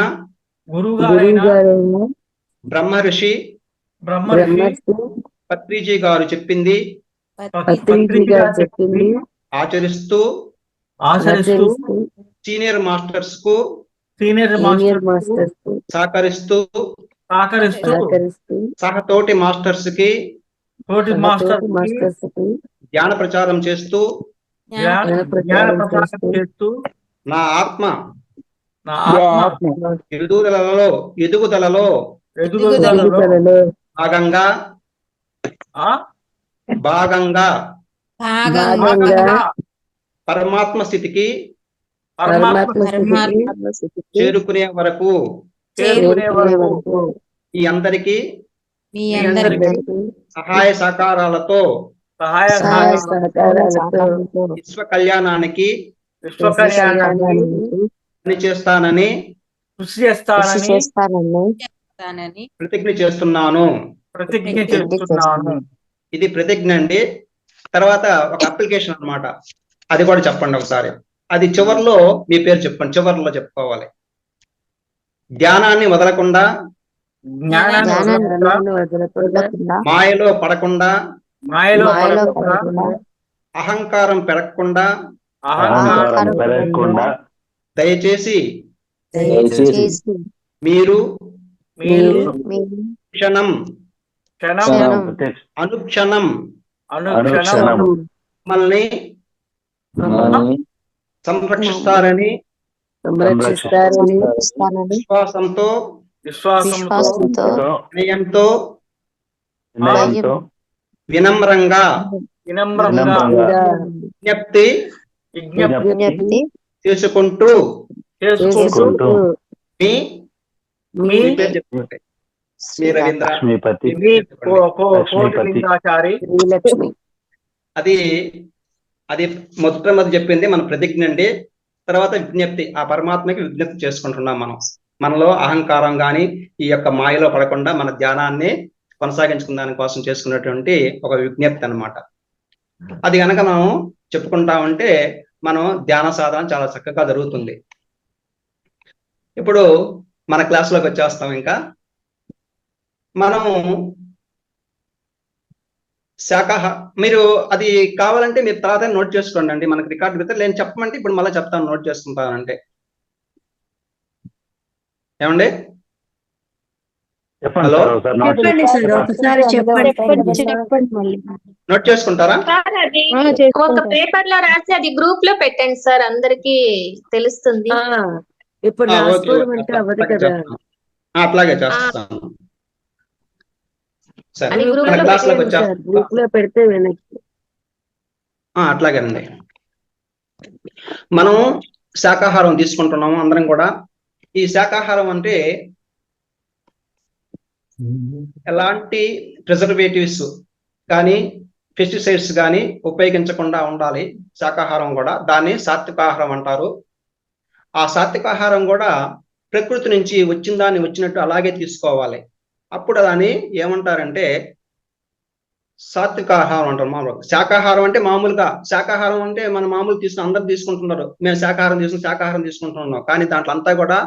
Speaker 2: బ్రహ్మర్షి పత్రిజీ గారు చెప్పింది ఆచరిస్తూ సీనియర్ మాస్టర్స్ కు సహకరిస్తూ సహతోటి మాస్టర్స్ కి జ్ఞాన ప్రచారం చేస్తూ నా ఆత్మ ఎదుగుదలలో భాగంగా పరమాత్మ స్థితికి చేరుకునే వరకు ఈ అందరికీ
Speaker 4: మీ
Speaker 3: మీ
Speaker 4: అందరికీ
Speaker 3: అందరికీ
Speaker 2: సహాయ సహకారాలతో
Speaker 3: సహాయ
Speaker 4: సహాయ
Speaker 3: సహకారాలతో
Speaker 4: సహకారాలతో
Speaker 2: విశ్వ కళ్యాణానికి
Speaker 3: విశ్వ కళ్యాణానికి
Speaker 2: పనిచేస్తానని
Speaker 3: కృషి చేస్తానని
Speaker 4: చేస్తానని
Speaker 2: ప్రతిజ్ఞ చేస్తున్నాను.
Speaker 3: ప్రతిజ్ఞ చేస్తున్నాను.
Speaker 2: ఇది ప్రతిజ్ఞ అండి. తర్వాత ఒక అప్లికేషన్ అన్నమాట, అది కూడా చెప్పండి ఒకసారి. అది చివర్లో మీ పేరు చెప్పండి, చివర్లో చెప్పుకోవాలి. ధ్యానాన్ని వదలకుండా,
Speaker 3: జ్ఞానాన్ని వదలకుండా,
Speaker 2: మాయలో పడకుండా,
Speaker 3: మాయలో పడకుండా,
Speaker 2: అహంకారం పెరగకుండా,
Speaker 3: అహంకారం
Speaker 5: పెరగకుండా
Speaker 2: దయచేసి
Speaker 5: దయచేసి
Speaker 2: మీరు
Speaker 3: మీరు
Speaker 2: క్షణం
Speaker 3: క్షణం
Speaker 2: అనుక్షణం
Speaker 3: అనుక్షణం
Speaker 2: మమ్మల్ని
Speaker 5: మనల్ని
Speaker 2: సంరక్షిస్తారని విశ్వాసంతో
Speaker 3: విశ్వాసంతో
Speaker 2: వినయంతో
Speaker 5: వినయంతో
Speaker 2: వినమ్రంగా
Speaker 3: వినమ్రంగా
Speaker 2: విజ్ఞప్తి
Speaker 3: విజ్ఞప్తి
Speaker 2: చేసుకుంటూ
Speaker 3: చేసుకుంటూ
Speaker 2: మీ
Speaker 3: మీ
Speaker 2: పేరు చెప్పండి. మీ రవీంద్ర.
Speaker 5: లక్ష్మీపతి
Speaker 3: మీ కోటిలింగాచారి
Speaker 2: అది అది మొట్టమొదటి చెప్పింది మన ప్రతిజ్ఞ అండి. తర్వాత విజ్ఞప్తి, ఆ పరమాత్మకి విజ్ఞప్తి చేసుకుంటున్నాం మనం. మనలో అహంకారం కానీ ఈ యొక్క మాయలో పడకుండా మన ధ్యానాన్ని కొనసాగించుకున్న దాని కోసం చేసుకున్నటువంటి ఒక విజ్ఞప్తి అన్నమాట. అది కనుక మనం చెప్పుకుంటా ఉంటే మనం ధ్యాన సాధన చాలా చక్కగా జరుగుతుంది. ఇప్పుడు మన క్లాస్లోకి వచ్చేస్తాం. ఇంకా మనం మీరు అది కావాలంటే మీరు తర్వాత నోట్ చేసుకోండి అండి, మనకు రికార్డు పెడితే. నేను చెప్పమంటే ఇప్పుడు మళ్ళీ చెప్తాను, నోట్ చేసుకుంటానంటే. ఏమండి?
Speaker 5: చెప్పండి
Speaker 2: హలో?
Speaker 5: సార్, ఒకసారి నోట్
Speaker 1: చెప్పండి సార్, ఒకసారి చెప్పండి.
Speaker 2: నోట్ చేసుకుంటారా?
Speaker 6: సార్ అది ఒక పేపర్ లో రాసి అది గ్రూప్ లో పెట్టండి సార్, అందరికి తెలుస్తుంది.
Speaker 1: ఇప్పుడు
Speaker 2: ఓకే,
Speaker 1: రాసుకోవడం
Speaker 2: ఓకే,
Speaker 1: అంటే
Speaker 2: అట్లా-
Speaker 1: అవ్వదు
Speaker 2: అట్లాగే
Speaker 1: కదా.
Speaker 2: చేస్తాను. అట్లాగే చేస్తాను. సరే,
Speaker 6: అది group
Speaker 2: మన
Speaker 6: లో
Speaker 2: క్లాస్లోకి
Speaker 1: పెట్టండి సార్,
Speaker 2: వచ్చేస్తాం.
Speaker 1: గ్రూప్ లో పెడితే వెనక్కి.
Speaker 2: అట్లాగేనండి. మనం శాకాహారం తీసుకుంటున్నాము అందరం కూడా. ఈ శాకాహారం అంటే ఎలాంటి ప్రిజర్వేటివ్స్ కానీ పెస్టిసైడ్స్ కానీ ఉపయోగించకుండా ఉండాలి. శాకాహారం కూడా దాన్ని సాత్వికాహారం అంటారు. ఆ సాత్వికాహారం కూడా ప్రకృతి నుంచి వచ్చిన దాన్ని వచ్చినట్టు అలాగే తీసుకోవాలి. అప్పుడు దాన్ని ఏమంటారంటే సాత్వికాహారం అంటారు. మామూలుగా శాకాహారం అంటే మామూలుగా శాకాహారం అంటే మన మామూలు అందరు తీసుకుంటున్నారు. మేము శాకాహారం తీసుకుంటున్నాం, కానీ దాంట్లో అంతా కూడా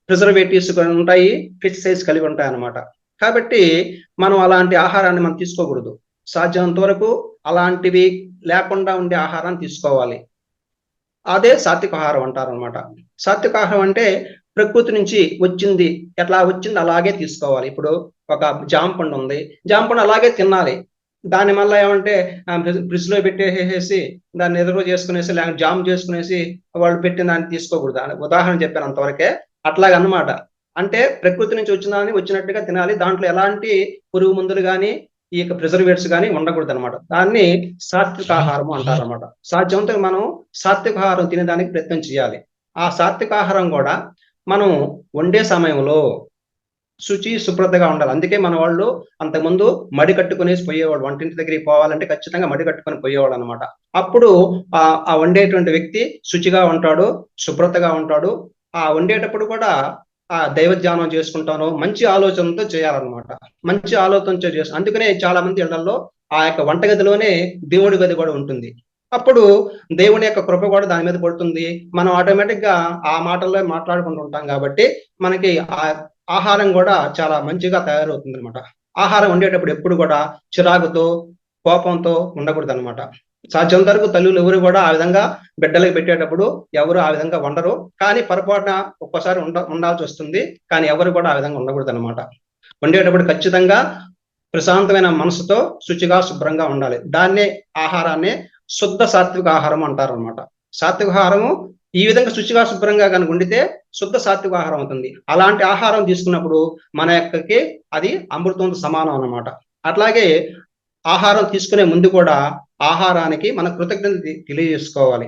Speaker 2: ప్రిజర్వేటివ్స్ ఉంటాయి, పెస్టిసైడ్స్ కలిగి ఉంటాయి అన్నమాట. కాబట్టి మనం అలాంటి ఆహారాన్ని మనం తీసుకోకూడదు. సాధ్యమైనంత వరకు అలాంటివి లేకుండా ఉండే ఆహారాన్ని తీసుకోవాలి. అదే సాత్వికాహారం అంటారు అనమాట. సాత్వికాహారం అంటే ప్రకృతి నుంచి వచ్చింది, ఎట్లా వచ్చింది అలాగే తీసుకోవాలి. ఇప్పుడు ఒక జామ పండు ఉంది, జామ పండు అలాగే తినాలి. దాని వల్ల ఏమంటే ఫ్రిడ్జ్ లో పెట్టేసేసి దాన్ని ఎదురు చేసుకునేసి లేకపోతే జామ్ చేసుకునేసి వాళ్ళు పెట్టిన దాన్ని తీసుకోకూడదు. ఉదాహరణ చెప్పాను అంతవరకే. అట్లాగన్నమాట. అంటే ప్రకృతి నుంచి వచ్చిన దాన్ని వచ్చినట్టుగా తినాలి. దాంట్లో ఎలాంటి పురుగు మందులు కానీ ఈ యొక్క ప్రిజర్వేటివ్స్ కానీ ఉండకూడదు అనమాట. దాన్ని సాత్వికాహారం అంటారు అనమాట. సాధ్యమంతో మనం సాత్వికాహారం తినేదానికి ప్రయత్నం చేయాలి. ఆ సాత్వికాహారం కూడా మనం వండే సమయంలో శుచి శుభ్రతగా ఉండాలి. అందుకే మన వాళ్ళు అంతకుముందు మడి కట్టుకునేసి పోయేవాడు. వంటింటి దగ్గరికి పోవాలంటే ఖచ్చితంగా మడి కట్టుకొని పోయేవాడు అనమాట. అప్పుడు ఆ వండేటువంటి వ్యక్తి శుచిగా ఉంటాడు, శుభ్రతగా ఉంటాడు. ఆ వండేటప్పుడు కూడా ఆ దైవ ధ్యానం చేసుకుంటాను, మంచి ఆలోచనతో చేయాలన్నమాట. మంచి ఆలోచనతో చేస్తాను. అందుకనే చాలా మంది ఇళ్లలో ఆ యొక్క వంటగదిలోనే దేవుడి గది కూడా ఉంటుంది. అప్పుడు దేవుని యొక్క కృప కూడా దాని మీద పడుతుంది. మనం ఆటోమేటిక్ గా ఆ మాటల్లో మాట్లాడుకుంటూ ఉంటాం కాబట్టి మనకి ఆ ఆహారం కూడా చాలా మంచిగా తయారవుతుంది అనమాట. ఆహారం వండేటప్పుడు ఎప్పుడు కూడా చిరాకుతో కోపంతో ఉండకూడదు అనమాట. సాధ్యం వరకు తల్లులు ఎవరు కూడా ఆ విధంగా బిడ్డలకు పెట్టేటప్పుడు ఎవరు ఆ విధంగా ఉండరు. కానీ పొరపాటున ఒక్కోసారి ఉండాల్సి వస్తుంది. కానీ ఎవరు కూడా ఆ విధంగా ఉండకూడదు అనమాట. వండేటప్పుడు ఖచ్చితంగా ప్రశాంతమైన మనసుతో శుచిగా శుభ్రంగా ఉండాలి. దాన్నే ఆహారాన్ని శుద్ధ సాత్విక ఆహారం అంటారు అనమాట. సాత్విక ఆహారము ఈ విధంగా శుచిగా శుభ్రంగా కనుక వండితే శుద్ధ సాత్విక ఆహారం అవుతుంది. అలాంటి ఆహారం తీసుకున్నప్పుడు మన యొక్కకి అది అమృతంతో సమానం అన్నమాట. అట్లాగే ఆహారం తీసుకునే ముందు కూడా ఆహారానికి మన కృతజ్ఞత తెలియజేసుకోవాలి.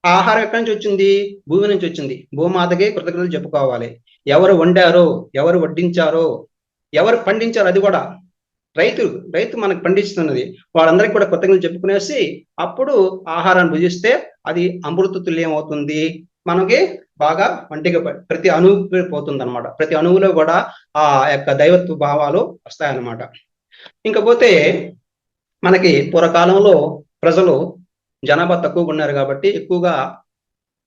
Speaker 2: ఆ ఆహారం ఎక్కడి నుంచి వచ్చింది? భూమి నుంచి వచ్చింది. భూమాతకి కృతజ్ఞతలు చెప్పుకోవాలి. ఎవరు వండారో, ఎవరు వడ్డించారో, ఎవరు పండించారో అది కూడా రైతు మనకు పండిస్తున్నది. వాళ్ళందరికీ కూడా కృతజ్ఞతలు చెప్పుకునేసి అప్పుడు ఆహారాన్ని భుజిస్తే అది అమృత తుల్యం అవుతుంది. మనకి బాగా వంటికి ప్రతి అణువు పోతుంది అనమాట. ప్రతి అణువులో కూడా ఆ యొక్క దైవత్వ భావాలు వస్తాయన్నమాట. ఇంకపోతే మనకి పూర్వకాలంలో ప్రజలు జనాభా తక్కువగా ఉన్నారు కాబట్టి ఎక్కువగా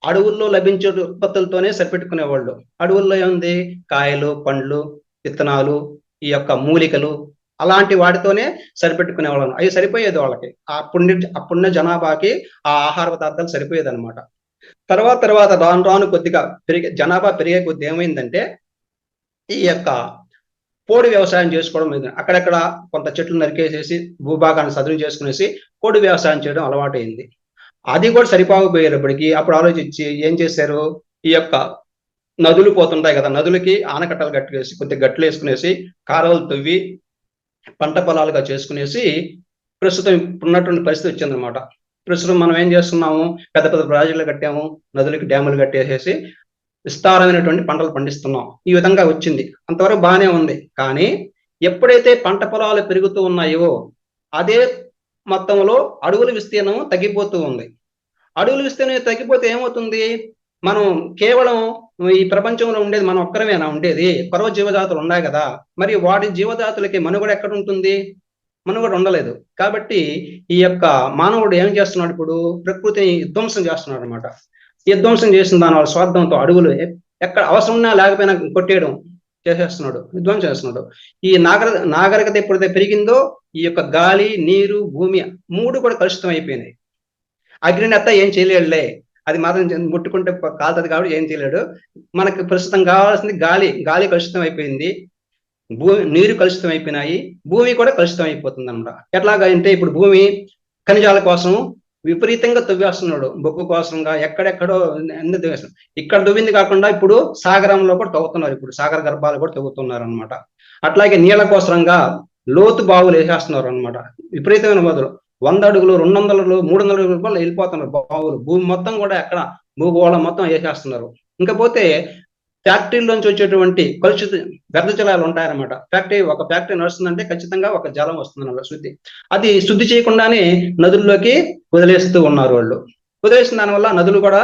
Speaker 2: అడవుల్లో లభించే ఉత్పత్తులతోనే సరిపెట్టుకునేవాళ్ళు. అడవుల్లో ఏముంది, కాయలు, పండ్లు, విత్తనాలు, ఈ యొక్క మూలికలు, అలాంటి వాటితోనే సరిపెట్టుకునేవాళ్ళం. అవి సరిపోయేది వాళ్ళకి. అప్పుడున్న జనాభాకి ఆ ఆహార పదార్థాలు సరిపోయేది అనమాట. తర్వాత రాను రాను కొద్దిగా జనాభా పెరిగే కొద్ది ఏమైందంటే ఈ యొక్క పోడు వ్యవసాయం చేసుకోవడం మీద అక్కడక్కడ కొంత చెట్లు నరికేసేసి భూభాగాన్ని సదును చేసుకునేసి పోడు వ్యవసాయం చేయడం అలవాటైంది. అది కూడా సరిపోకపోయేటప్పటికి అప్పుడు ఆలోచించి ఏం చేశారు, ఈ యొక్క నదులు పోతుంటాయి కదా, నదులకి ఆనకట్టలు కట్టుకేసి కొద్దిగా గట్లు వేసుకునేసి కాలువలు తవ్వి పంట పొలాలుగా చేసుకునేసి ప్రస్తుతం ఉన్నటువంటి పరిస్థితి వచ్చిందనమాట. ప్రస్తుతం మనం ఏం చేస్తున్నాము, పెద్ద పెద్ద ప్రాజెక్టులు కట్టాము, నదులకి డ్యాములు కట్టేసేసి విస్తారమైనటువంటి పంటలు పండిస్తున్నాం. ఈ విధంగా వచ్చింది, అంతవరకు బాగానే ఉంది. కానీ ఎప్పుడైతే పంట పొలాలు పెరుగుతూ ఉన్నాయో అదే మొత్తంలో అడవుల విస్తీర్ణం తగ్గిపోతూ ఉంది. అడవుల విస్తీర్ణం తగ్గిపోతే ఏమవుతుంది, మనం కేవలం ఈ ప్రపంచంలో ఉండేది మనం ఒక్కరమేనా ఉండేది, కొరవ జీవజాతులు ఉన్నాయి కదా, మరి వాటి జీవజాతులకి మనుగడ ఎక్కడ ఉంటుంది, మనుగడ ఉండలేదు. కాబట్టి ఈ యొక్క మానవుడు ఏం చేస్తున్నాడు, ఇప్పుడు ప్రకృతిని విధ్వంసం చేస్తున్నాడు అనమాట. విధ్వంసం చేసిన దాని వాళ్ళ స్వార్థంతో అడవులు ఎక్కడ అవసరం ఉన్నా లేకపోయినా కొట్టేయడం చేసేస్తున్నాడు, విధ్వంసం చేస్తున్నాడు. ఈ నాగరికత ఎప్పుడైతే పెరిగిందో ఈ యొక్క గాలి, నీరు, భూమి మూడు కూడా కలుషితం అయిపోయినాయి. అగ్నినత్త ఏం చేయలేడులే, అది మాత్రం ముట్టుకుంటే కాలుతుంది కాబట్టి ఏం చేయలేడు. మనకు ప్రస్తుతం కావాల్సింది గాలి కలుషితం అయిపోయింది, నీరు కలుషితం అయిపోయినాయి, భూమి కూడా కలుషితం అయిపోతుంది అన్నమాట. ఎట్లాగా అంటే ఇప్పుడు భూమి ఖనిజాల కోసం విపరీతంగా తవ్వేస్తున్నాడు, బొగ్గు కోసంగా ఎక్కడెక్కడో ఇక్కడ తవ్వింది కాకుండా ఇప్పుడు సాగరంలో కూడా తవ్వుతున్నారు, ఇప్పుడు సాగర గర్భాలు కూడా తవ్వుతున్నారు అనమాట. అట్లాగే నీళ్ల కోసంగా లోతు బావులు వేసేస్తున్నారు అనమాట. విపరీతమైన బాధలు 100 అడుగులు, 200 అడుగులు, 300 అడుగుల వల్ల వెళ్ళిపోతున్నారు బావులు. భూమి మొత్తం కూడా ఎక్కడ భూగోళం మొత్తం వేసేస్తున్నారు. ఇంకపోతే ఫ్యాక్టరీలోంచి వచ్చేటువంటి కలుషిత వ్యర్థ జలాలు ఉంటాయన్నమాట. ఒక ఫ్యాక్టరీ నడుస్తుందంటే ఖచ్చితంగా ఒక జలం వస్తుంది అన్నమాట, శుద్ధి. అది శుద్ధి చేయకుండానే నదుల్లోకి వదిలేస్తూ ఉన్నారు వాళ్ళు. వదిలేసిన దానివల్ల నదులు కూడా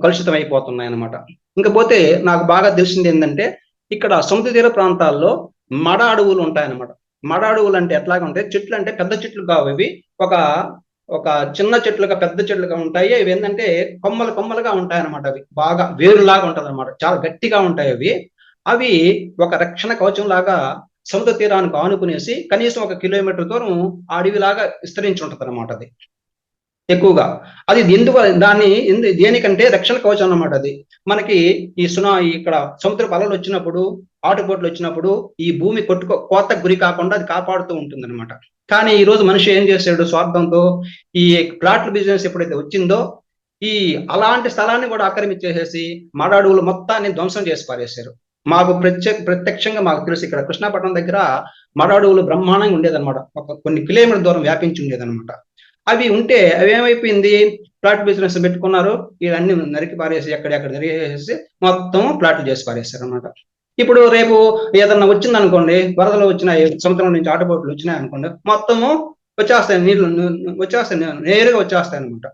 Speaker 2: కలుషితం అయిపోతున్నాయి అన్నమాట. ఇంకపోతే నాకు బాగా తెలిసింది ఏంటంటే ఇక్కడ సముద్ర తీర ప్రాంతాల్లో మడ అడవులు ఉంటాయన్నమాట. మడ అడవులు అంటే ఎట్లాగా ఉంటాయి, చెట్లు అంటే పెద్ద చెట్లు కావు, ఇవి ఒక చిన్న చెట్లుగా పెద్ద చెట్లుగా ఉంటాయి. ఇవి ఏంటంటే కొమ్మలుగా ఉంటాయి అన్నమాట. అవి బాగా వేరులాగా ఉంటది అనమాట, చాలా గట్టిగా ఉంటాయి అవి ఒక రక్షణ కవచం లాగా సముద్ర తీరానికి ఆనుకునేసి కనీసం 1 కిలోమీటర్ దూరం ఆ అడవిలాగా విస్తరించి ఉంటది అనమాట. అది ఎక్కువగా అది దేనికంటే రక్షణ కవచం అన్నమాట. అది మనకి ఇక్కడ సముద్రపు అలలు వచ్చినప్పుడు, ఆటుపోట్లు వచ్చినప్పుడు ఈ భూమి కోతకు గురి కాకుండా అది కాపాడుతూ ఉంటుంది అనమాట. కానీ ఈ రోజు మనిషి ఏం చేశాడు, స్వార్థంతో ఈ ప్లాట్ల బిజినెస్ ఎప్పుడైతే వచ్చిందో ఈ అలాంటి స్థలాన్ని కూడా ఆక్రమించేసేసి మడ అడవులు మొత్తాన్ని ధ్వంసం చేసి పారేశారు. మాకు ప్రత్యక్షంగా మాకు తెలుసు, ఇక్కడ కృష్ణాపట్నం దగ్గర మడ అడవులు బ్రహ్మాండంగా ఉండేదన్నమాట. కొన్ని కిలోమీటర్ దూరం వ్యాపించి ఉండేదన్నమాట. అవి ఉంటే అవి ఏమైపోయింది, ప్లాట్ బిజినెస్ పెట్టుకున్నారు, ఇవన్నీ నరికి పారేసి ఎక్కడెక్కడ నరికేసి మొత్తం ప్లాట్లు చేసి పారేశారు అనమాట. ఇప్పుడు రేపు ఏదన్నా వచ్చింది అనుకోండి, వరదలు వచ్చినాయి, సముద్రం నుంచి ఆటపోట్లు వచ్చినాయి అనుకోండి, మొత్తము వచ్చేస్తాయి, నీళ్లు నేరుగా వచ్చేస్తాయి అనమాట.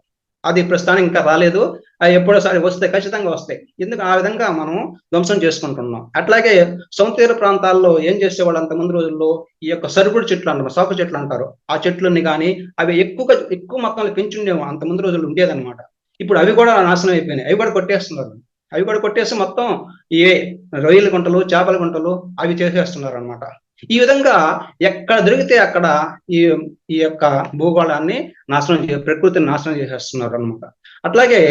Speaker 2: అది ప్రస్తుతానికి ఇంకా రాలేదు, అవి ఎప్పుడోసారి వస్తాయి, ఖచ్చితంగా వస్తాయి. ఎందుకు ఆ విధంగా మనం ధ్వంసం చేసుకుంటున్నాం. అట్లాగే సముద్ర ప్రాంతాల్లో ఏం చేసేవాళ్ళు అంత ముందు రోజుల్లో ఈ యొక్క సరుకుడు చెట్లు అంటారు, సాకు చెట్లు అంటారు, ఆ చెట్లని కానీ అవి ఎక్కువ మొత్తంలో పెంచుండేమో అంత ముందు రోజుల్లో ఉండేదన్నమాట. ఇప్పుడు అవి కూడా నాశనం అయిపోయినాయి, అవి కూడా కొట్టేస్తున్నారు. అవి కూడా కొట్టేసి మొత్తం రొయ్యల గుంటలు, చేపల గుంటలు అవి చేసేస్తున్నారు అనమాట. ఈ విధంగా ఎక్కడ దొరికితే అక్కడ ఈ యొక్క భూగోళాన్ని ప్రకృతిని నాశనం చేసేస్తున్నారు అనమాట. అట్లాగే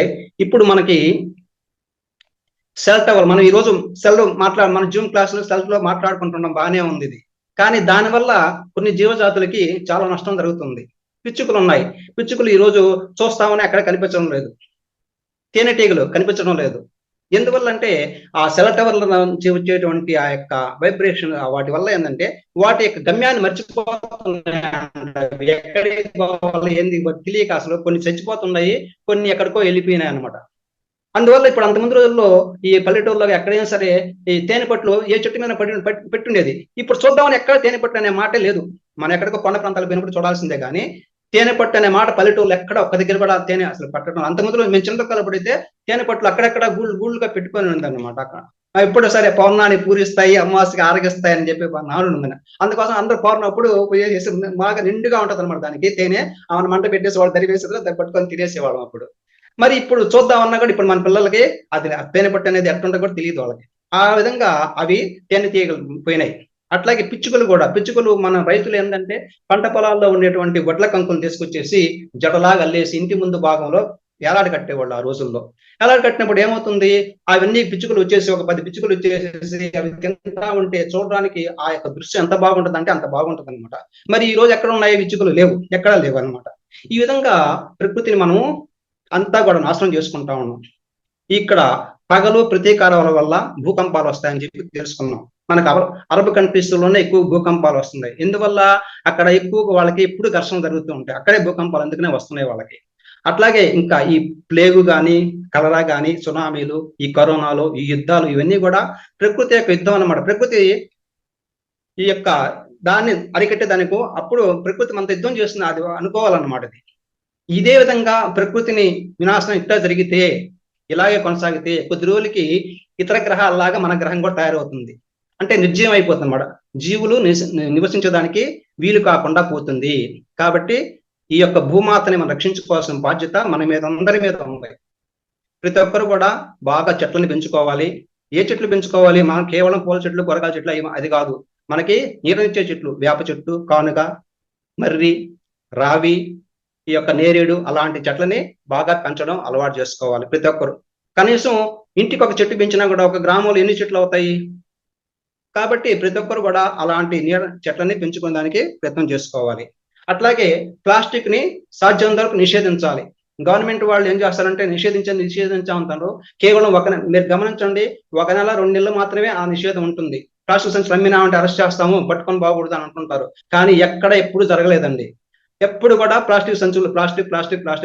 Speaker 2: ఇప్పుడు మనకి సెల్ టవర్, మనం ఈ రోజు మన జూమ్ క్లాసులో సెల్ లో మాట్లాడుకుంటున్నాం, బాగానే ఉంది ఇది. కానీ దానివల్ల కొన్ని జీవజాతులకి చాలా నష్టం జరుగుతుంది. పిచ్చుకలు ఉన్నాయి, పిచ్చుకలు ఈ రోజు చూస్తామని ఎక్కడ కనిపించడం లేదు, తేనెటీగలు కనిపించడం లేదు. ఎందువల్ల అంటే ఆ సెల్ టవర్ల నుంచి వచ్చేటువంటి ఆ యొక్క వైబ్రేషన్, వాటి వల్ల ఏంటంటే వాటి యొక్క గమ్యాన్ని మర్చిపోతున్నాయి, ఎక్కడికి పోవాలి ఏంది తెలియక అసలు కొన్ని చచ్చిపోతున్నాయి, కొన్ని ఎక్కడికో వెళ్ళిపోయినాయి అనమాట. అందువల్ల ఇప్పుడు అంతకుముందు రోజుల్లో ఈ పల్లెటూరులో ఎక్కడైనా సరే ఈ తేనెపట్లు ఏ చెట్టు మీద పెట్టుండేది, ఇప్పుడు చూద్దామని ఎక్కడ తేనెపట్లు అనే మాటే లేదు. మనం ఎక్కడికో కొండ ప్రాంతాలకు పోయినప్పుడు చూడాల్సిందే కానీ తేనె పట్టు అనే మాట పల్లెటూళ్ళు ఎక్కడ ఒక్క దగ్గర కూడా తేనె అసలు పట్టడం. అంత ముందు మేము చిన్నకాలప్పుడు అయితే తేనె పట్టులు అక్కడెక్కడ గూళ్ళుగా పెట్టుకొని ఉందన్నమాట. అక్కడ ఇప్పుడు సరే పౌర్ణాన్ని పూరిస్తాయి, అమావాస్యకి ఆరగిస్తాయి అని చెప్పి నాడు ఉందని, అందుకోసం అందరూ పౌర్ణప్పుడు పోయేసి బాగా నిండుగా ఉంటది అనమాట. దానికి తేనె ఆమె మంట పెట్టేసి వాళ్ళు తరివేసి దాన్ని పట్టుకొని తినేసేవాళ్ళం అప్పుడు. మరి ఇప్పుడు చూద్దామన్నా కూడా ఇప్పుడు మన పిల్లలకి అది తేనె పట్టు అనేది ఎట్టుంటో కూడా తెలియదు వాళ్ళకి. ఆ విధంగా అవి తేనె తీగలు పోయినాయి. అట్లాగే పిచ్చుకలు మన రైతులు ఏంటంటే పంట పొలాల్లో ఉండేటువంటి వడ్ల కంకులు తీసుకొచ్చేసి జడలాగా అల్లేసి ఇంటి ముందు భాగంలో ఏలాడు కట్టేవాళ్ళు ఆ రోజుల్లో. ఏలాడు కట్టినప్పుడు ఏమవుతుంది, అవన్నీ పిచ్చుకలు వచ్చేసి ఒక 10 పిచ్చుకలు వచ్చేసి అవి తింటా ఉంటే చూడడానికి ఆ యొక్క దృశ్యం ఎంత బాగుంటుంది అంటే అంత బాగుంటుంది అనమాట. మరి ఈ రోజు ఎక్కడ ఉన్నాయి పిచ్చుకలు? లేవు, ఎక్కడా లేవు అనమాట. ఈ విధంగా ప్రకృతిని మనం అంతా కూడా నాశనం చేసుకుంటా ఉన్నాం. ఇక్కడ పగలు ప్రతీకారాల వల్ల భూకంపాలు వస్తాయని చెప్పి తెలుసుకున్నాం. మనకు అరబ్ కంట్రీస్ లోనే ఎక్కువ భూకంపాలు వస్తున్నాయి. ఎందువల్ల అక్కడ ఎక్కువగా వాళ్ళకి ఎప్పుడు ఘర్షణ జరుగుతూ ఉంటాయి, అక్కడే భూకంపాలు అందుకనే వస్తున్నాయి వాళ్ళకి. అట్లాగే ఇంకా ఈ ప్లేగు కానీ, కలరా కానీ, సునామీలు, ఈ కరోనాలు, ఈ యుద్ధాలు, ఇవన్నీ కూడా ప్రకృతి యొక్క యుద్ధం అన్నమాట. ప్రకృతి ఈ యొక్క దాన్ని అరికట్టే దానికి అప్పుడు ప్రకృతి మనతో యుద్ధం చేస్తుంది అది అనుకోవాలన్నమాట. ఇదే విధంగా ప్రకృతిని వినాశనం ఇట్లా జరిగితే, ఇలాగే కొనసాగితే కొద్ది రోజులకి ఇతర గ్రహాలలాగా మన గ్రహం కూడా తయారవుతుంది. అంటే నిర్జీవం అయిపోతుంది అన్నమాట. జీవులు నివసించడానికి వీలు కాకుండా పోతుంది. కాబట్టి ఈ యొక్క భూమాతని మనం రక్షించుకోవాల్సిన బాధ్యత మన మీద అందరి మీద ఉంది. ప్రతి ఒక్కరు కూడా బాగా చెట్లను పెంచుకోవాలి. ఏ చెట్లు పెంచుకోవాలి? మనం కేవలం పూల చెట్లు, కూరగాయల చెట్లు అది కాదు. మనకి నీడనిచ్చే చెట్లు, వేప చెట్టు, కానుగ, మర్రి, రావి, ఈ యొక్క నేరేడు, అలాంటి చెట్లని బాగా పెంచడం అలవాటు చేసుకోవాలి ప్రతి ఒక్కరు. కనీసం ఇంటికి ఒక చెట్టు పెంచినా కూడా ఒక గ్రామంలో ఎన్ని చెట్లు అవుతాయి? కాబట్టి ప్రతి ఒక్కరు కూడా అలాంటి చెట్లని పెంచుకోవడానికి ప్రయత్నం చేసుకోవాలి. అట్లాగే ప్లాస్టిక్ ని సాధ్యమైనంత వరకు నిషేధించాలి. గవర్నమెంట్ వాళ్ళు ఏం చేస్తారంటే నిషేధించామంటారు. కేవలం మీరు గమనించండి, 1 నెల 2 నెలలు మాత్రమే ఆ నిషేధం ఉంటుంది. ప్లాస్టిక్ సంచులు అమ్మినామంటే అరెస్ట్ చేస్తాము, పట్టుకొని బాగూడదు అని అనుకుంటారు. కానీ ఎప్పుడు జరగలేదండి. ఎప్పుడు కూడా ప్లాస్టిక్ సంచులు, ప్లాస్టిక్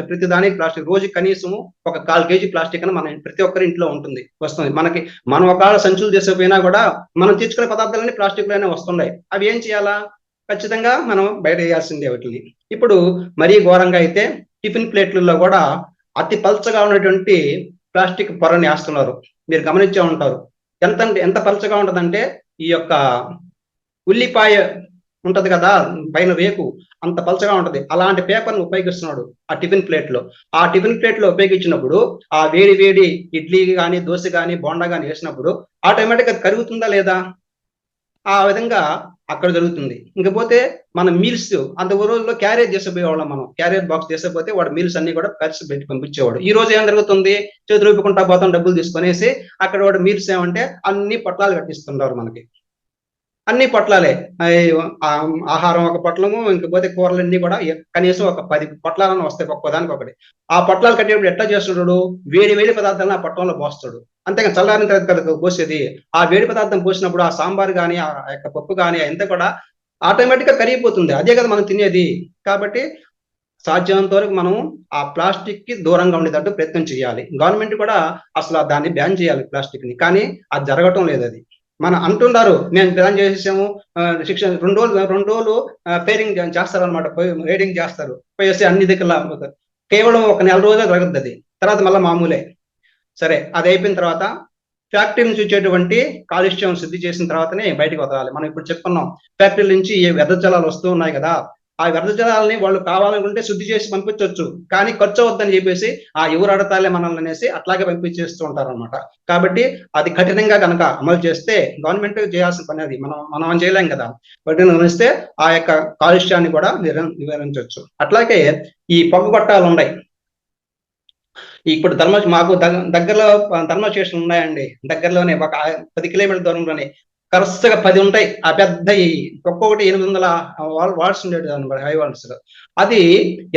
Speaker 2: ప్రతి దానికి ప్లాస్టిక్. రోజు కనీసం ఒక 1/4 కేజీ ప్లాస్టిక్ అని మన ప్రతి ఒక్కరి ఇంట్లో వస్తుంది. మనం ఒకవేళ సంచులు చేసేపోయినా కూడా మనం తెచ్చుకునే పదార్థాలన్నీ ప్లాస్టిక్ లోనే వస్తున్నాయి. అవి ఏం చేయాలా? ఖచ్చితంగా మనం బయట వేయాల్సిందే వాటిని. ఇప్పుడు మరీ ఘోరంగా అయితే టిఫిన్ ప్లేట్లలో కూడా అతి పల్చగా ఉన్నటువంటి ప్లాస్టిక్ పొరని వేస్తున్నారు. మీరు గమనించే ఉంటారు. ఎంత పల్చగా ఉంటదంటే ఈ యొక్క ఉల్లిపాయ ఉంటది కదా పైన రేకు, అంత పల్చగా ఉంటది. అలాంటి పేపర్ని ఉపయోగిస్తున్నాడు ఆ టిఫిన్ ప్లేట్ లో. ఆ టిఫిన్ ప్లేట్ లో ఉపయోగించినప్పుడు ఆ వేడి ఇడ్లీ కానీ, దోశ కానీ, బోండా కానీ వేసినప్పుడు ఆటోమేటిక్ అది కరుగుతుందా లేదా? ఆ విధంగా అక్కడ జరుగుతుంది. ఇంకపోతే మన మీల్స్ అంత రోజుల్లో క్యారేజ్ చేసిపోయేవాళ్ళం. మనం క్యారేజ్ బాక్స్ చేసేపోతే వాడు మీల్స్ అన్ని కూడా ఖర్చు పెట్టి పంపించేవాడు. ఈ రోజు ఏం జరుగుతుంది? చేతులు ఊపుకుంటా పోతాం, డబ్బులు తీసుకునేసి అక్కడ వాడు మీల్స్ ఏమంటే అన్ని పొట్లాలు కట్టిస్తుంటారు మనకి. అన్ని పొట్లాలే, ఆహారం ఒక పొట్లము, ఇంకపోతే కూరలన్నీ కూడా కనీసం ఒక 10 పొట్లాలను వస్తాయి ఒక్కోదానికి ఒకటి. ఆ పొట్లాలు కట్టేటప్పుడు ఎట్లా చేస్తున్నాడు? వేడి పదార్థాలను ఆ పొట్టంలో పోస్తాడు. అంతేగా చల్లారిన తర్వాత కదా పోసేది. ఆ వేడి పదార్థం పోసినప్పుడు ఆ సాంబార్ కానీ, ఆ యొక్క పప్పు కానీ అంతా కూడా ఆటోమేటిక్ గా కరిగిపోతుంది. అదే కదా మనం తినేది. కాబట్టి సాధ్యమైనంత వరకు మనం ఆ ప్లాస్టిక్ కి దూరంగా ఉండేటట్టు ప్రయత్నం చేయాలి. గవర్నమెంట్ కూడా అసలు దాన్ని బ్యాన్ చేయాలి ప్లాస్టిక్ ని. కానీ అది జరగటం లేదు. అది మనం అంటున్నారు, మేము ప్లాన్ చేసేసాము, శిక్షణ 2 రోజులు పేరింగ్ చేస్తారు అనమాట, రేటింగ్ చేస్తారు, పోయేసి అన్ని దగ్గర కేవలం 1 నెల రోజులే జరుగుతుంది. అది తర్వాత మళ్ళీ మామూలే. సరే, అది అయిపోయిన తర్వాత ఫ్యాక్టరీ నుంచి వచ్చేటువంటి కాలుష్యం శుద్ధి చేసిన తర్వాతనే బయటకు వదలాలి. మనం ఇప్పుడు చెప్పుకున్నాం, ఫ్యాక్టరీల నుంచి ఏ వ్యర్థ జలాలు వస్తూ ఉన్నాయి కదా, ఆ వ్యర్థ జలాలని వాళ్ళు కావాలనుకుంటే శుద్ధి చేసి పంపించవచ్చు. కానీ ఖర్చు అవుద్దని చెప్పేసి ఎవరు అడతాలే మనల్ని అనేసి అట్లాగే పంపించేస్తూ ఉంటారు అనమాట. కాబట్టి అది కఠినంగా కనుక అమలు చేస్తే, గవర్నమెంట్ చేయాల్సిన పని అది, మనం చేయలేం కదా. వాటిని గమనిస్తే ఆ యొక్క కాలుష్యాన్ని కూడా నివారించవచ్చు. అట్లాగే ఈ పొగ గొట్టాలు ఉన్నాయి. ఇప్పుడు మాకు దగ్గరలో ధర్మ స్టేషన్ ఉన్నాయండి. దగ్గరలోనే ఒక 10 కిలోమీటర్ల దూరంలోనే కరెక్ట్గా 10 ఉంటాయి. ఆ పెద్ద ఒక్కొక్కటి 800 వాట్స్ ఉండేది అనమాట, హై వాట్స్. అది